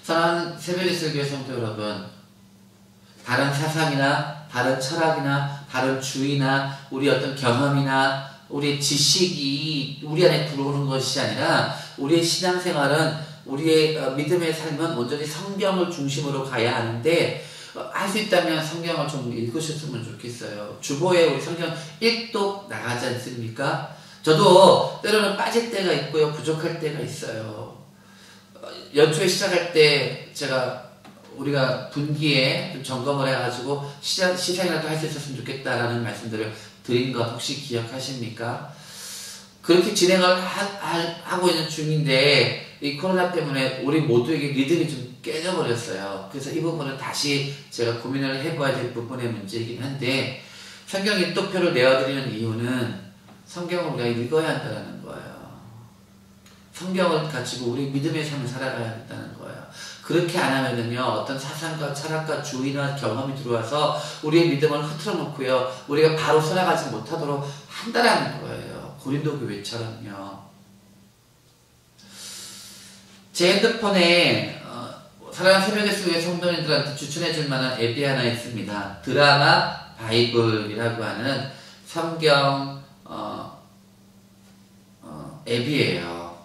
사랑하는 새벽의 설교회 성도 여러분, 다른 사상이나 다른 철학이나 다른 주의나 우리 어떤 경험이나 우리의 지식이 우리 안에 들어오는 것이 아니라 우리의 신앙생활은 우리의 믿음의 삶은 온전히 성경을 중심으로 가야 하는데 할 수 있다면 성경을 좀 읽으셨으면 좋겠어요. 주보에 우리 성경 1독 나가지 않습니까? 저도 때로는 빠질 때가 있고요. 부족할 때가 있어요. 연초에 시작할 때 우리가 분기에 좀 점검을 해가지고 시상이라도 할 수 있었으면 좋겠다라는 말씀들을 드린 것 혹시 기억하십니까? 그렇게 진행을 하고 있는 중인데 이 코로나 때문에 우리 모두에게 리듬이 좀 깨져버렸어요. 그래서 이 부분은 다시 제가 고민을 해봐야 될 부분의 문제이긴 한데 성경 1독표를 내어드리는 이유는 성경을 우리가 읽어야 한다는 거예요. 성경을 가지고 우리 믿음의 삶을 살아가야 한다는 거예요. 그렇게 안 하면은요, 어떤 사상과 철학과 주의나 경험이 들어와서 우리의 믿음을 흐트러 놓고요, 우리가 바로 살아가지 못하도록 한다라는 거예요. 고린도 교회처럼요. 제 핸드폰에 사랑하는 새벽의 수의 성도님들한테 추천해줄 만한 앱이 하나 있습니다. 드라마 바이블이라고 하는 성경 앱이에요.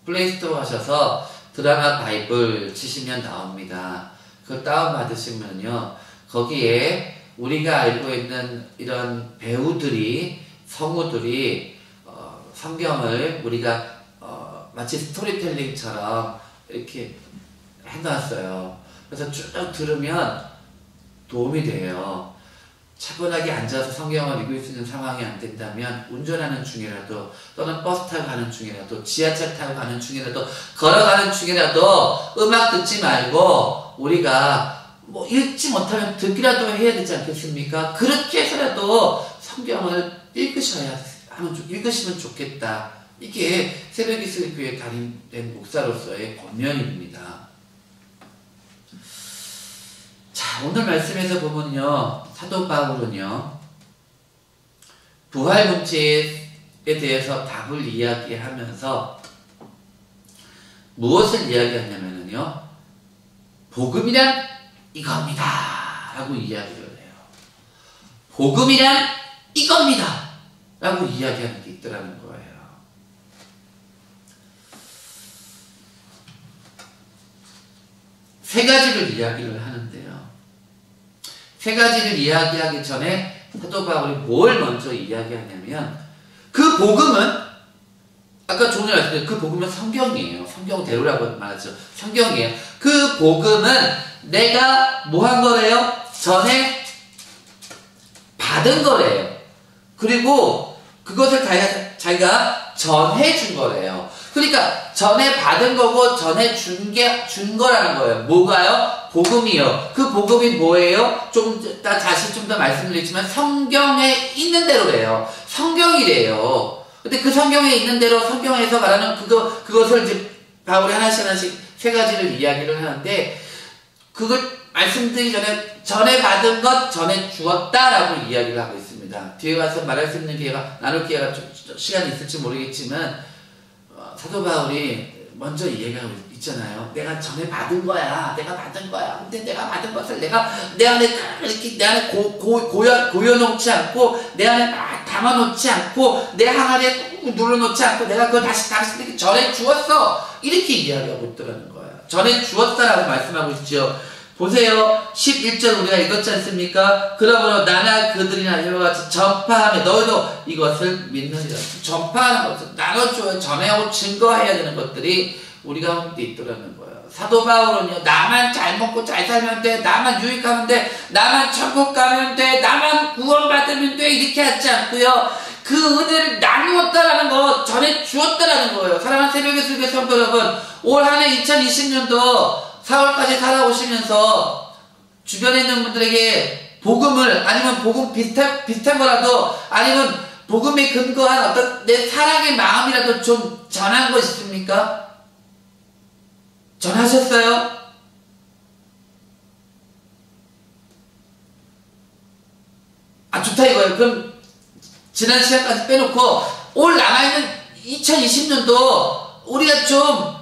플레이스토어 하셔서 드라마 바이블 치시면 나옵니다. 그걸 다운받으시면요, 거기에 우리가 알고 있는 이런 배우들이, 성우들이 성경을 우리가 마치 스토리텔링처럼 이렇게 해놨어요. 그래서 쭉 들으면 도움이 돼요. 차분하게 앉아서 성경을 읽을 수 있는 상황이 안 된다면 운전하는 중이라도, 또는 버스 타고 가는 중이라도, 지하철 타고 가는 중이라도, 걸어가는 중이라도 음악 듣지 말고 우리가 뭐 읽지 못하면 듣기라도 해야 되지 않겠습니까? 그렇게 해서라도 성경을 읽으시면 좋겠다. 이게 새벽 이슬 교회 담임된 목사로서의 권면입니다. 자, 오늘 말씀에서 보면요, 사도 바울은요, 부활 문제에 대해서 답을 이야기하면서 무엇을 이야기하냐면요, 복음이란 이겁니다 라고 이야기를 해요. 복음이란 이겁니다 라고 이야기하는 게 있더라는 거예요. 세 가지를 이야기를 하는데요, 세 가지를 이야기하기 전에 사도 바울이 뭘 먼저 이야기하냐면, 그 복음은 아까 조금 전에 말씀드린 그 복음은 성경이에요. 성경대로라고 말하죠. 성경이에요. 그 복음은 내가 뭐 한 거래요? 전에 받은 거래요. 그리고 그것을 자기가 전해준 거래요. 그러니까 전에 받은 거고 전에 준 거라는 거예요. 뭐가요? 복음이요. 그 복음이 뭐예요? 다시 좀 더 말씀드리지만 성경에 있는 대로래요. 성경이래요. 근데 그 성경에 있는 대로 성경에서 말하는 그것을 이제 바울이 하나씩 세 가지를 이야기를 하는데, 그걸 말씀드리기 전에 받은 것 전에 주었다라고 이야기를 하고 있습니다. 뒤에 가서 말할 수 있는 기회가, 나눌 기회가 좀 시간이 있을지 모르겠지만, 사도 바울이 먼저 이야기하고 있잖아요. 내가 전에 받은 거야. 내가 받은 거야. 근데 내가 받은 것을 내 안에 이렇게 내 안에 고여놓지 않고, 내 안에 막 담아놓지 않고, 내 항아리에 눌러놓지 않고, 내가 그걸 당신에게 전해 주었어. 이렇게 이야기하고 있더라는 거예요. 전해 주었다라고 말씀하고 있죠. 보세요. 11절 우리가 읽었지 않습니까? 그러므로 나나 그들이나 이와 같이 전파하며 너희도 이것을 믿느니라. 전파하는 것을 나눠줘야, 전해오고 증거해야 되는 것들이 우리 가운데 있더라는 거예요. 사도 바울은요, 나만 잘 먹고 잘 살면 돼, 나만 유익하면 돼, 나만 천국 가면 돼, 나만 구원받으면 돼, 이렇게 하지 않고요, 그 은혜를 나누었다라는 거, 전해 주었다라는 거예요. 사랑하는 새벽의 술배 성도 여러분, 올 한 해 2020년도 4월까지 살아오시면서 주변에 있는 분들에게 복음을, 아니면 복음 비슷한 거라도, 아니면 복음에 근거한 어떤 내 사랑의 마음이라도 좀 전한 거 있습니까? 전하셨어요? 아, 좋다 이거예요. 그럼 지난 시간까지 빼놓고 올 남아있는 2020년도 우리가 좀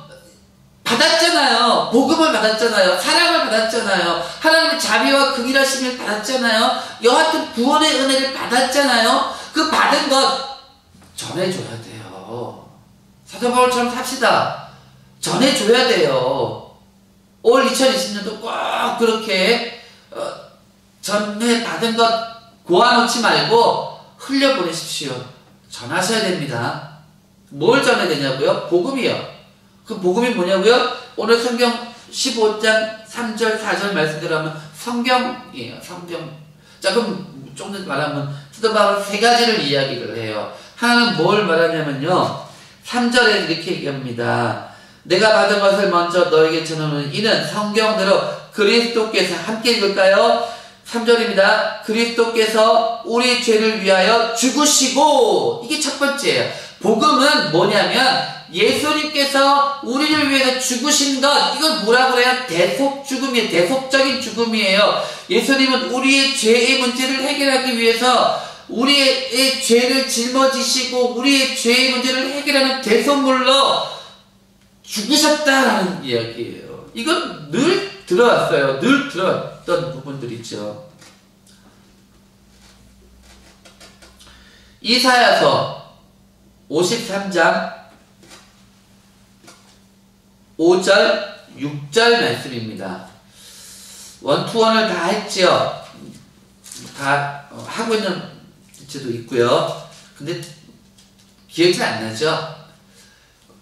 받았잖아요. 복음을 받았잖아요. 사랑을 받았잖아요. 하나님의 자비와 긍휼하심을 받았잖아요. 여하튼 구원의 은혜를 받았잖아요. 그 받은 것 전해줘야 돼요. 사도 바울처럼 삽시다. 전해줘야 돼요. 올 2020년도 꼭 그렇게 전해 받은 것 고아놓지 말고 흘려보내십시오. 전하셔야 됩니다. 뭘 전해야 되냐고요? 복음이요. 그 복음이 뭐냐고요? 오늘 성경 15장 3절 4절 말씀대로 하면 성경이에요. 성경. 자, 그럼 좀 더 말하면 사도 바울은 세 가지를 이야기를 해요. 하나는 뭘 말하냐면요, 3절에 이렇게 얘기합니다. 내가 받은 것을 먼저 너에게 전하는 이는 성경대로 그리스도께서, 함께 읽을까요? 3절입니다. 그리스도께서 우리 죄를 위하여 죽으시고, 이게 첫 번째예요. 복음은 뭐냐면 예수님께서 우리를 위해서 죽으신 것, 이걸 뭐라고 그래요? 대속 죽음이에요. 대속적인 죽음이에요. 예수님은 우리의 죄의 문제를 해결하기 위해서 우리의 죄를 짊어지시고 우리의 죄의 문제를 해결하는 대속물로 죽으셨다라는 이야기예요. 이건 늘 들어왔어요. 늘 들어왔던 부분들이죠. 이사야서 53장 5절, 6절 말씀입니다. 원투원을 다 했죠. 다 하고 있는 지도 있고요. 근데 기억이 안 나죠?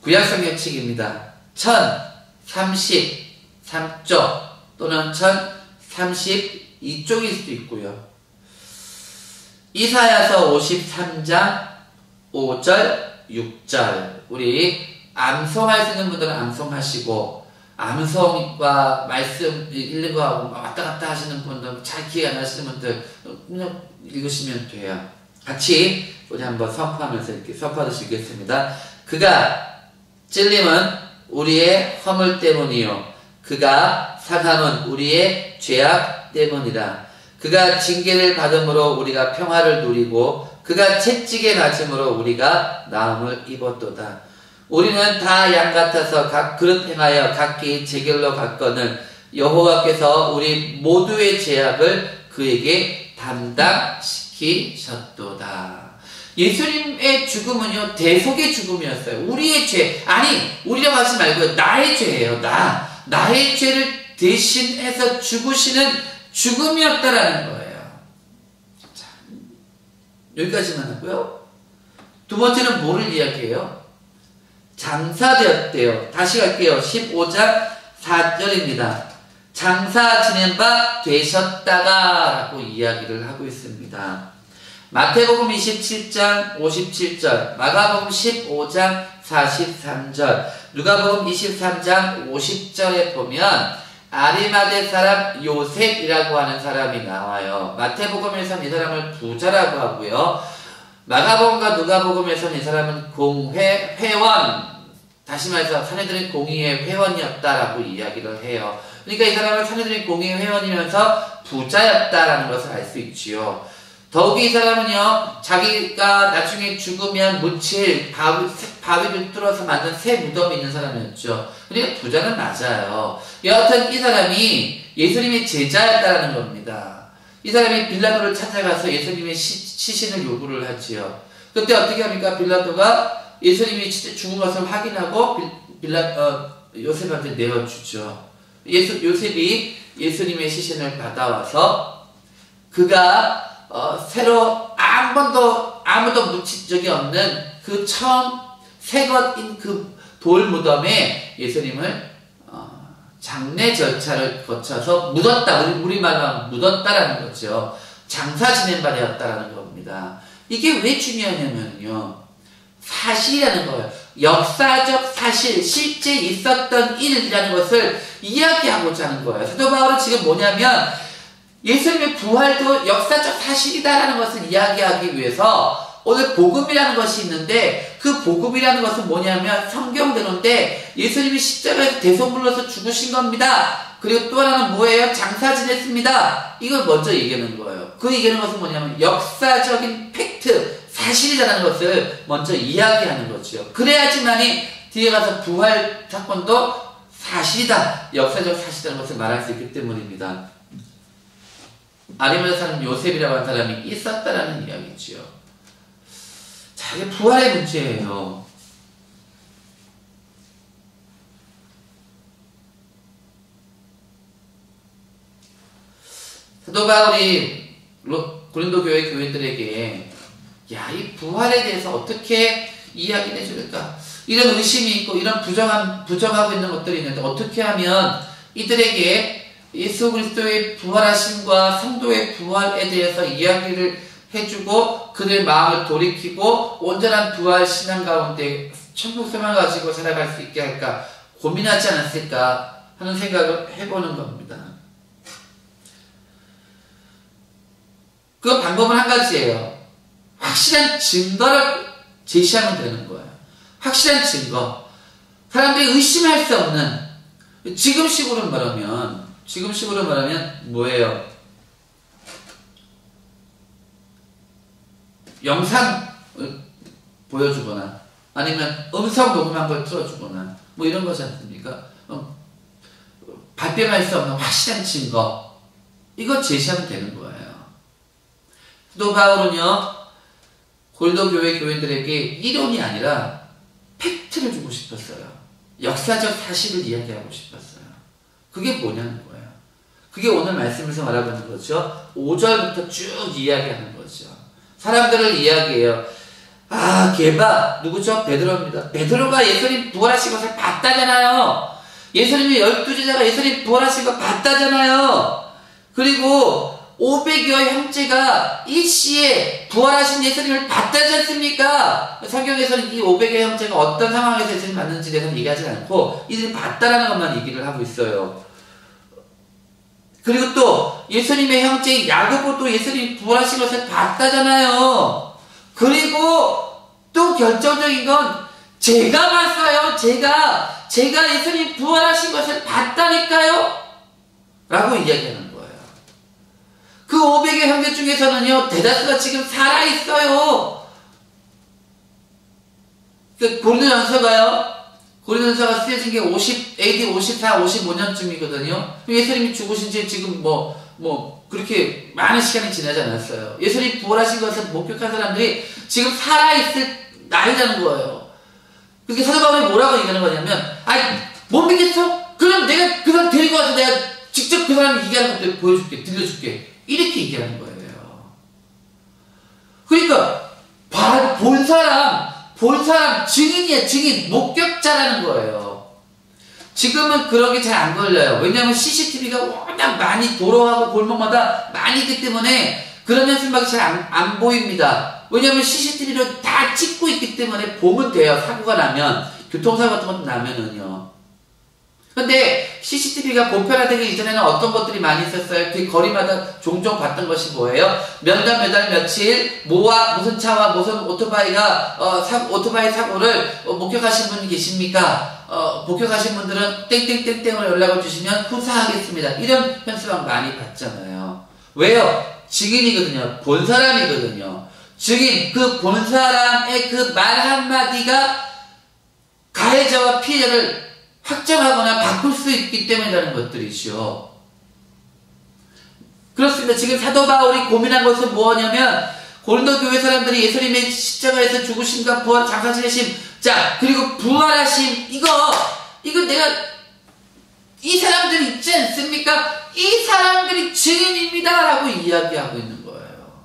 구약성경책입니다. 1033쪽 또는 1032쪽일 수도 있고요. 이사야서 53장 5절, 6절 우리 암송할 수 있는 분들은 암송하시고, 암송과 말씀 읽는 거하고 왔다 갔다 하시는 분들, 잘 기억 안 나시는 분들 그냥 읽으시면 돼요. 같이 우리 한번 선포하면서 이렇게 선포하듯이 읽겠습니다. 그가 찔림은 우리의 허물 때문이요, 그가 상함은 우리의 죄악 때문이라. 그가 징계를 받음으로 우리가 평화를 누리고 그가 채찍에 맞음으로 우리가 나음을 입었도다. 우리는 다 양 같아서 각 그릇 행하여 각기 제 길로 갔거늘 여호와께서 우리 모두의 죄악을 그에게 담당시키셨도다. 예수님의 죽음은요, 대속의 죽음이었어요. 우리의 죄, 아니, 우리라고 하지 말고 나의 죄예요. 나의 죄를 대신해서 죽으시는 죽음이었다라는 거예요. 자, 여기까지만 하고요. 두 번째는 뭐를 이야기해요? 장사되었대요. 다시 갈게요. 15장 4절입니다. 장사 지낸 바 되셨다가 라고 이야기를 하고 있습니다. 마태복음 27장 57절, 마가복음 15장 43절, 누가복음 23장 50절에 보면 아리마대 사람 요셉이라고 하는 사람이 나와요. 마태복음에서는 이 사람을 부자라고 하고요. 마가복음과 누가복음에서는 이 사람은 회원, 다시 말해서 사내들인 공의의 회원이었다라고 이야기를 해요. 그러니까 이 사람은 사내들인 공의의 회원이면서 부자였다라는 것을 알 수 있지요. 더욱이 이 사람은요, 자기가 나중에 죽으면 묻힐 바위를 뚫어서 만든 새 무덤이 있는 사람이었죠. 그러니까 부자는 맞아요. 여하튼 이 사람이 예수님의 제자였다라는 겁니다. 이 사람이 빌라도를 찾아가서 예수님의 시신을 요구를 하지요. 그때 어떻게 합니까? 빌라도가 예수님이 죽은 것을 확인하고 요셉한테 내어주죠. 요셉이 예수님의 시신을 받아와서 그가 새로 아무도 묻힌 적이 없는 그 처음 새것인 그 돌 무덤에 예수님을 장례 절차를 거쳐서 묻었다. 우리말로 하면 묻었다라는 거죠. 장사 지낸 바 되었다라는 겁니다. 이게 왜 중요하냐면요, 사실이라는 거예요. 역사적 사실, 실제 있었던 일이라는 것을 이야기하고자 하는 거예요. 사도 바울은 지금 뭐냐면 예수님의 부활도 역사적 사실이다라는 것을 이야기하기 위해서 오늘 복음이라는 것이 있는데, 그 복음이라는 것은 뭐냐면 성경대로인데 예수님이 십자가에서 대속물로서 죽으신 겁니다. 그리고 또 하나는 뭐예요? 장사 지냈습니다. 이걸 먼저 얘기하는 거예요. 그 얘기하는 것은 뭐냐면 역사적인 팩트, 사실이라는 것을 먼저 이야기하는 거죠. 그래야지만이 뒤에 가서 부활 사건도 사실이다, 역사적 사실이라는 것을 말할 수 있기 때문입니다. 아리마대 사람 요셉이라고 하는 사람이 있었다라는 이야기지요. 자, 이게 부활의 문제예요. 사도 바울이 고린도 교회 교인들에게 이 부활에 대해서 어떻게 이야기해 줄까? 이런 의심이 있고 이런 부정하고 있는 것들이 있는데 어떻게 하면 이들에게 예수 그리스도의 부활하심과 성도의 부활에 대해서 이야기를 해주고 그들 마음을 돌이키고 온전한 부활 신앙 가운데 천국 소망을 가지고 살아갈 수 있게 할까 고민하지 않았을까 하는 생각을 해보는 겁니다. 그 방법은 한 가지예요. 확실한 증거를 제시하면 되는 거예요. 확실한 증거. 사람들이 의심할 수 없는, 지금식으로 말하면 뭐예요? 영상 보여주거나 아니면 음성 녹음한 걸 틀어주거나 뭐 이런 거지 않습니까? 발뺌할 수 없는 확실한 증거, 이거 제시하면 되는 거예요. 또 바울은요, 고린도 교회 교인들에게 이론이 아니라 팩트를 주고 싶었어요. 역사적 사실을 이야기하고 싶었어요. 그게 뭐냐는 거예요. 그게 오늘 말씀에서 말하는 거죠. 5절부터 쭉 이야기하는 거죠. 사람들을 이야기해요. 게바 누구죠? 베드로입니다. 베드로가 예수님 부활하신 것을 봤다잖아요. 예수님의 12제자가 예수님 부활하신 걸 봤다잖아요. 그리고 500여 형제가 일시에 부활하신 예수님을 봤다지 않습니까? 성경에서는 이 500여 형제가 어떤 상황에서 예수님 봤는지에 대해서는 얘기하지 않고 이들이 봤다라는 것만 얘기를 하고 있어요. 그리고 또 예수님의 형제 야고보도 예수님이 부활하신 것을 봤다잖아요. 그리고 또 결정적인 건 제가 봤어요. 제가 예수님 부활하신 것을 봤다니까요. 라고 이야기하는 거예요. 그 그 500의 형제 중에서는요, 대다수가 지금 살아있어요. 그 고린도전서가 쓰여진 게 AD 54, 55년쯤이거든요. 예수님이 죽으신 지 지금 그렇게 많은 시간이 지나지 않았어요. 예수님이 부활하신 것을 목격한 사람들이 지금 살아있을 나이라는 거예요. 그렇게 사도 바울이 뭐라고 얘기하는 거냐면, 못 믿겠어? 그럼 내가 그 사람 데리고 와서 내가 직접 그 사람이 얘기하는 것들 보여줄게, 들려줄게. 이렇게 얘기하는 거예요. 그러니까, 본 사람, 증인이야, 증인, 목격자라는 거예요. 지금은 그러게 잘 안 걸려요. 왜냐하면 CCTV가 워낙 많이 도로하고 골목마다 많이 있기 때문에 그런 현수막이 잘 안 보입니다. 왜냐하면 CCTV로 다 찍고 있기 때문에 보면 돼요. 사고가 나면, 교통사고 같은 것도 나면은요. 근데 CCTV가 보편화되기 이전에는 어떤 것들이 많이 있었어요? 그 거리마다 종종 봤던 것이 뭐예요? 몇 달 며칠 무슨 차와 무슨 오토바이가 오토바이 사고를 목격하신 분이 계십니까? 목격하신 분들은 땡땡땡땡으로 연락을 주시면 후사하겠습니다. 이런 현수막 많이 봤잖아요. 왜요? 증인이거든요. 본 사람이거든요. 증인, 그 본 사람의 그 말 한마디가 가해자와 피해자를 확정하거나 바꿀 수 있기 때문이라는 것들이죠. 그렇습니다. 지금 사도 바울이 고민한 것은 뭐냐면, 고린도 교회 사람들이 예수님의 십자가에서 죽으심과 부활, 장사 지내심, 그리고 부활하심, 이거 내가, 이 사람들이 있지 않습니까? 이 사람들이 증인입니다. 라고 이야기하고 있는 거예요.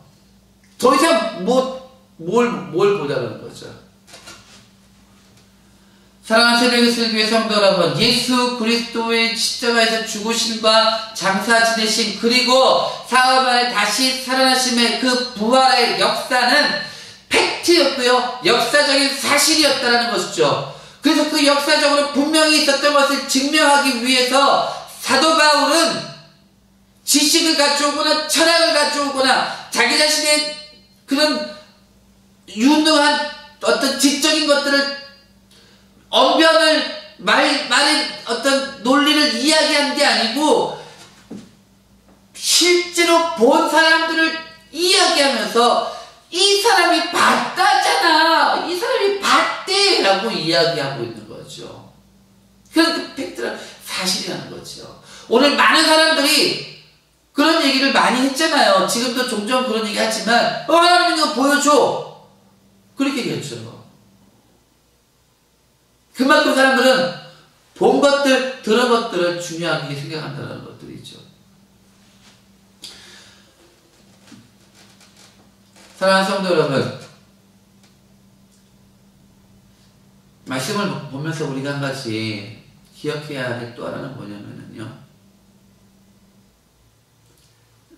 더 이상 뭘 보자는 거죠. 사랑하는 새벽의 설교회 성도 여러분, 예수 그리스도의 십자가에서 죽으심과 장사 지내심, 그리고 사흘 다시 살아나심의 그 부활의 역사는 팩트였고요, 역사적인 사실이었다는 것이죠. 그래서 그 역사적으로 분명히 있었던 것을 증명하기 위해서 사도 바울은 지식을 가져오거나 철학을 가져오거나 자기 자신의 그런 유능한 어떤 지적인 것들을 말의 어떤 논리를 이야기한 게 아니고 실제로 본 사람들을 이야기하면서 이 사람이 봤다잖아, 이 사람이 봤대 라고 이야기하고 있는 거죠. 그래서 그 팩트는 사실이라는 거죠. 오늘 많은 사람들이 그런 얘기를 많이 했잖아요. 지금도 종종 그런 얘기 하지만 하나님 이거 보여줘, 그렇게 얘기했죠. 그만큼 사람들은 본 것들, 들은 것들을 중요하게 생각한다는 것들이죠. 사랑하는 성도 여러분, 말씀을 보면서 우리가 한 가지 기억해야 할 또 하나는 뭐냐면요,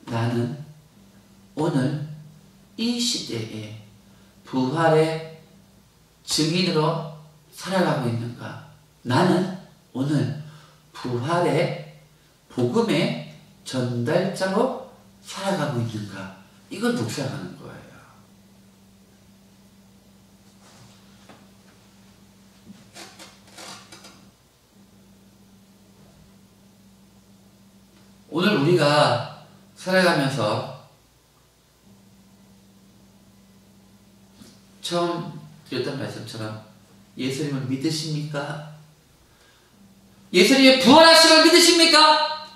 나는 오늘 이 시대에 부활의 증인으로 살아가고 있는가? 나는 오늘 부활의 복음의 전달자로 살아가고 있는가? 이걸 묵상하는 거예요. 오늘 우리가 살아가면서 처음 드렸던 말씀처럼 예수님을 믿으십니까? 예수님의 부활하심을 믿으십니까?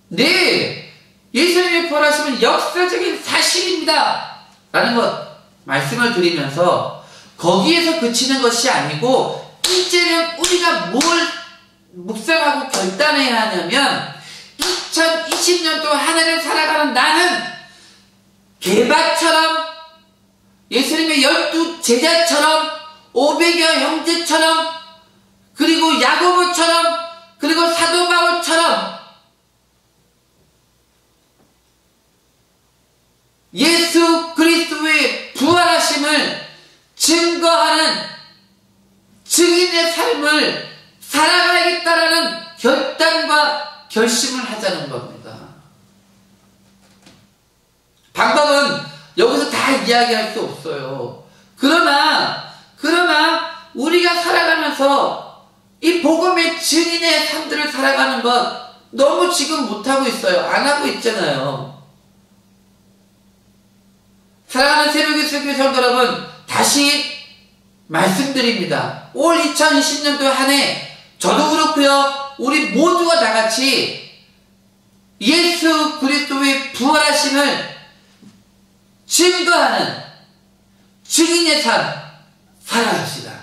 네! 예수님의 부활하심은 역사적인 사실입니다. 라는 것 말씀을 드리면서 거기에서 그치는 것이 아니고 이제는 우리가 뭘 묵상하고 결단해야 하냐면 2020년도 한 해를 살아가는 나는 게바처럼 예수님의 12 제자처럼 500여 형제처럼 그리고 야고보처럼 그리고 사도 바울처럼 예수 그리스도의 부활하심을 증거하는 증인의 삶을 살아가야겠다라는 결단과 결심을 하자는 겁니다. 방법은 여기서 다 이야기할 수 없어요. 그러나 우리가 살아가면서 이 복음의 증인의 삶들을 살아가는 것, 너무 지금 못하고 있어요. 안 하고 있잖아요. 사랑하는 새벽의 성교 성도 여러분, 다시 말씀드립니다. 올 2020년도 한 해 저도 그렇고요. 우리 모두가 다 같이 예수 그리스도의 부활하심을 증거하는 증인의 삶 살아갑시다.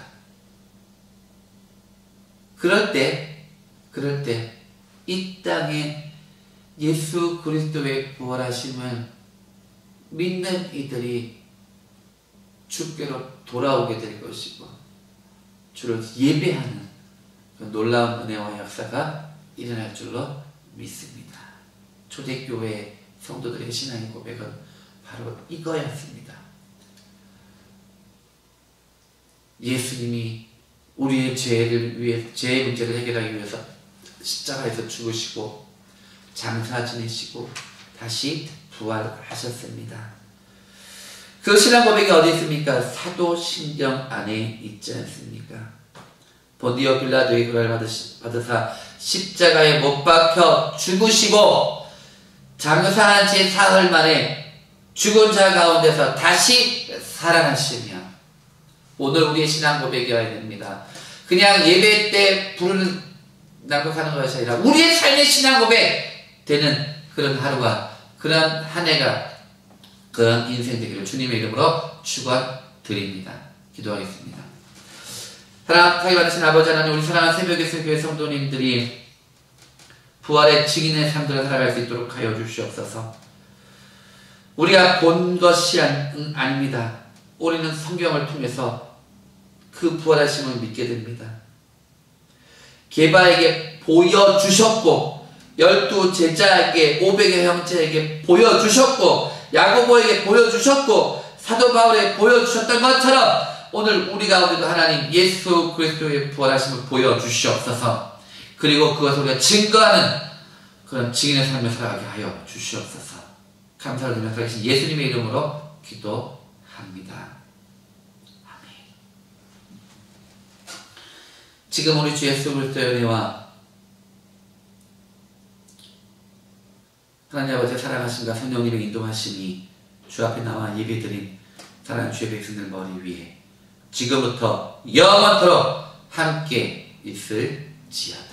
그럴 때 이 땅에 예수 그리스도의 부활하심을 믿는 이들이 주께로 돌아오게 될 것이고 주를 예배하는 그 놀라운 은혜와 역사가 일어날 줄로 믿습니다. 초대교회 성도들의 신앙의 고백은 바로 이거였습니다. 예수님이 우리의 죄를 위해, 죄의 문제를 해결하기 위해서 십자가에서 죽으시고 장사 지내시고 다시 부활하셨습니다. 그 신앙 고백이 어디 있습니까? 사도신경 안에 있지 않습니까? 본디오 빌라도의 고난을 받으사 십자가에 못 박혀 죽으시고 장사한 지 사흘 만에 죽은 자 가운데서 다시 살아나시며, 오늘 우리의 신앙 고백이어야 됩니다. 그냥 예배 때 부르는 낭독하는 것이 아니라 우리의 삶의 신앙 고백 되는 그런 하루가, 그런 한 해가, 그런 인생 되기를 주님의 이름으로 축원드립니다. 기도하겠습니다. 사랑하는 받으신 아버지 하나님, 우리 사랑하는 새벽의 교회 성도님들이 부활의 증인의 삶들을 살아갈 수 있도록 하여 주시옵소서. 우리가 본 것이 아닙니다. 우리는 성경을 통해서 그 부활하심을 믿게 됩니다. 게바에게 보여주셨고, 12 제자에게, 500의 형제에게 보여주셨고, 야고보에게 보여주셨고, 사도 바울에게 보여주셨던 것처럼 오늘 우리 가운데도 하나님 예수 그리스도의 부활하심을 보여주시옵소서. 그리고 그것을 우리가 증거하는 그런 증인의 삶을 살아가게 하여 주시옵소서. 감사를 드리며 살아계신 예수님의 이름으로 기도합니다. 지금 우리 주 예수 그리스도의 은혜와 하나님 아버지의 사랑하심과 성령님의 인도하심이 주 앞에 나와 예배드린 사랑하는 주의 백성들 머리 위에 지금부터 영원토록 함께 있을지어다.